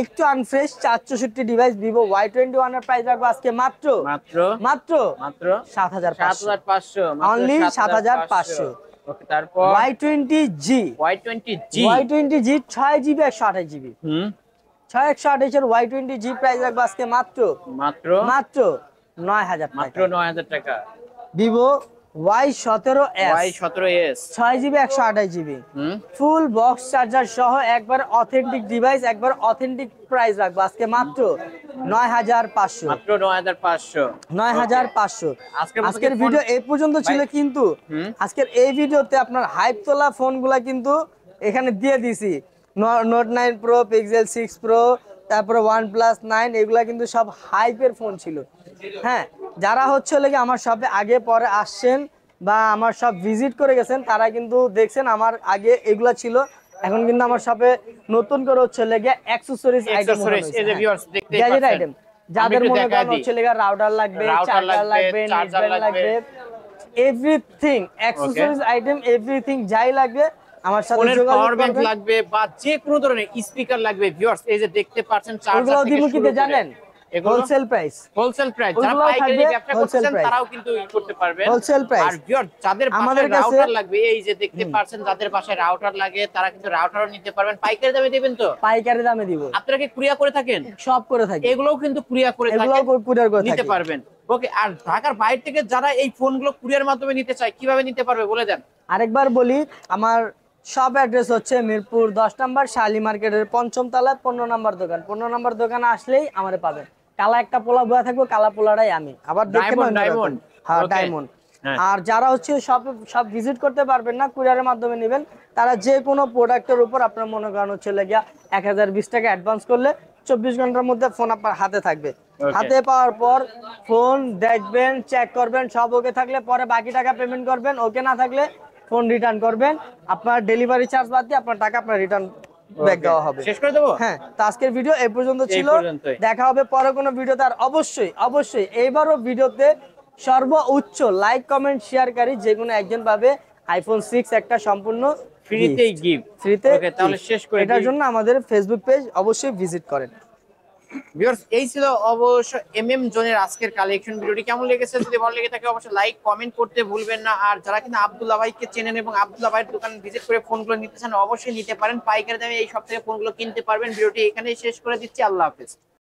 [SPEAKER 1] 464 ডিভাইস ভিভো Y21 এর প্রাইস রাখবো আজকে মাত্র
[SPEAKER 2] মাত্র
[SPEAKER 1] মাত্র
[SPEAKER 2] মাত্র
[SPEAKER 1] 7500 অনলি 7500।
[SPEAKER 2] ওকে, তারপর
[SPEAKER 1] Y20G 6GB 128GB 6128 এর Y20G প্রাইস রাখবো আজকে মাত্র
[SPEAKER 2] মাত্র
[SPEAKER 1] মাত্র 9000
[SPEAKER 2] মাত্র
[SPEAKER 1] টাকা।
[SPEAKER 2] 9000 টাকা।
[SPEAKER 1] Vivo Y17s 6GB 128GB full box charger সহ একবার অথেন্টিক ডিভাইস, একবার অথেন্টিক প্রাইস রাখবো আজকে মাত্র 9500।
[SPEAKER 2] মাত্র 9500।
[SPEAKER 1] 9500। আজকের ভিডিও এই পর্যন্ত ছিল, কিন্তু আজকের এই ভিডিওতে আপনার হাইপ তোলা ফোনগুলা কিন্তু এখানে দিয়ে দিছি। নোট 9 প্রো, পিক্সেল 6 প্রো, তারপরে OnePlus 9, এগুলা কিন্তু সব হাইপের ফোন ছিল। হ্যাঁ, যারা হচ্ছে লাগে আমার শপে আগে পরে আসছেন বা আমার শপ ভিজিট করে গেছেন, তারা কিন্তু দেখছেন আমার আগে এগুলা ছিল, এখন কিন্তু আমার শপে নতুন করে হচ্ছে লাগে অ্যাকসেসরিজ আইটেম,
[SPEAKER 2] এই যে ভিউয়ার্স দেখতেই
[SPEAKER 1] গ্যাজেট
[SPEAKER 2] পাচ্ছেন।
[SPEAKER 1] আইটেম, যাদের মনে করেন হচ্ছে লাগে রাউটার লাগবে, চার্জার লাগবে, নেটব্যান্ড লাগবে, এভরিথিং অ্যাকসেসরিজ আইটেম, এভরিথিং যাই লাগবে আমার সাথে
[SPEAKER 2] ফোনের
[SPEAKER 1] যোগাযোগ
[SPEAKER 2] পাওয়ার ব্যাংক
[SPEAKER 1] করবেন।
[SPEAKER 2] লাগবে বা যে কোনো ধরনের স্পিকার লাগবে ভিউয়ার্স, এই যে দেখতে পাচ্ছেন চার্জার
[SPEAKER 1] ওগুলো
[SPEAKER 2] থেকে
[SPEAKER 1] দিব
[SPEAKER 2] শুরু
[SPEAKER 1] কি
[SPEAKER 2] করে
[SPEAKER 1] জানেন? Wholesale price,
[SPEAKER 2] wholesale price. যারা
[SPEAKER 1] ওগুলোও
[SPEAKER 2] পাইকারি
[SPEAKER 1] থাকবে
[SPEAKER 2] ব্যবসা
[SPEAKER 1] wholesale
[SPEAKER 2] করতেছেন
[SPEAKER 1] price।
[SPEAKER 2] তারাও কিন্তু করতে পারবেন
[SPEAKER 1] হোলসেল প্রাইস।
[SPEAKER 2] আর ভিউয়ার্স যাদের
[SPEAKER 1] আমাদের
[SPEAKER 2] বাসায়
[SPEAKER 1] কাছে
[SPEAKER 2] রাউটার লাগবে, এই যে দেখতে পাচ্ছেন যাদের বাসায় রাউটার লাগে তারা কিন্তু রাউটারও নিতে পারবেন। পাইকারি দামে দিবেন তো?
[SPEAKER 1] পাইকারি দামে দিব।
[SPEAKER 2] আপনারা কি কুরিয়ার করে থাকেন?
[SPEAKER 1] সব করে থাকি,
[SPEAKER 2] এগুলোও কিন্তু কুরিয়ার করে থাকেন,
[SPEAKER 1] এগুলোও কুরিয়ার করে
[SPEAKER 2] নিতে
[SPEAKER 1] থাকি।
[SPEAKER 2] পারবেন। ওকে, আর ঢাকার বাইরে থেকে যারা এই ফোনগুলো কুরিয়ার মাধ্যমে নিতে চায় কিভাবে নিতে পারবে বলে দেন।
[SPEAKER 1] আরেকবার বলি, আমার সব অ্যাড্রেস হচ্ছে মিরপুর 10 নম্বর শালি মার্কেটের 5ম তলায় 15 নম্বর দোকান। 15 নম্বর দোকানে আসলেই আমারে পাবেন। কালা একটা পোলা বয়া থাকবো, কালা পোলাটাই আমি। আবার দেখেন
[SPEAKER 2] ডায়মন্ড।
[SPEAKER 1] হ্যাঁ,
[SPEAKER 2] ওকে।
[SPEAKER 1] ডায়মন্ড।
[SPEAKER 2] হ্যাঁ।
[SPEAKER 1] আর যারা হচ্ছে সব ভিজিট করতে পারবেন না, কুরিয়ারের মাধ্যমে নেবেন, তারা যে কোনো প্রোডাক্টের উপর আপনার মনে করেন হচ্ছে লাগিয়া 1020 টাকা অ্যাডভান্স করলে 24 ঘন্টার মধ্যে ফোন আপনার হাতে থাকবে। হাতে পাওয়ার পর ফোন দেখবেন, চেক করবেন, সব ওকে থাকলে পরে বাকি টাকা পেমেন্ট করবেন, ওকে না থাকলে ফোন রিটার্ন করবেন। আপনার ডেলিভারি চার্জ বাদ দিয়ে আপনার টাকা আপনার রিটার্ন ব্যাক দেওয়া হবে।
[SPEAKER 2] শেষ করে দেবো।
[SPEAKER 1] হ্যাঁ, তো আজকের ভিডিও এই পর্যন্ত ছিল,
[SPEAKER 2] পর্যন্তই।
[SPEAKER 1] দেখা হবে পরে কোনো ভিডিওতে। আর অবশ্যই এইবারও ভিডিওতে সর্বোচ্চ লাইক কমেন্ট শেয়ারকারী যে কোনো একজন পাবে আইফোন 6 একটা সম্পূর্ণ
[SPEAKER 2] ফ্রিতেই গিফট।
[SPEAKER 1] ফ্রিতে।
[SPEAKER 2] ওকে, তাহলে শেষ করে
[SPEAKER 1] এটার
[SPEAKER 2] দিই।
[SPEAKER 1] জন্য আমাদের ফেসবুক পেজ অবশ্যই ভিজিট করেন।
[SPEAKER 2] ভিউয়ার্স, এই ছিল অবশ্য জোনের আজকের কালেকশন। ভিডিওটি কেমন লেগেছে যদি ভালো লেগে থাকে অবশ্যই লাইক কমেন্ট করতে ভুলবেন না। আর যারা কিনা আব্দুল্লাহ ভাইকে চেনেন এবং আব্দুল্লাহ ভাইয়ের দোকান ভিজিট করে ফোনগুলো নিতে চান অবশ্যই নিতে পারেন। পাইকারি দামে এই সব থেকে ফোনগুলো কিনতে পারবেন। ভিডিওটি এখানেই শেষ করে দিচ্ছি। আল্লাহ হাফেজ।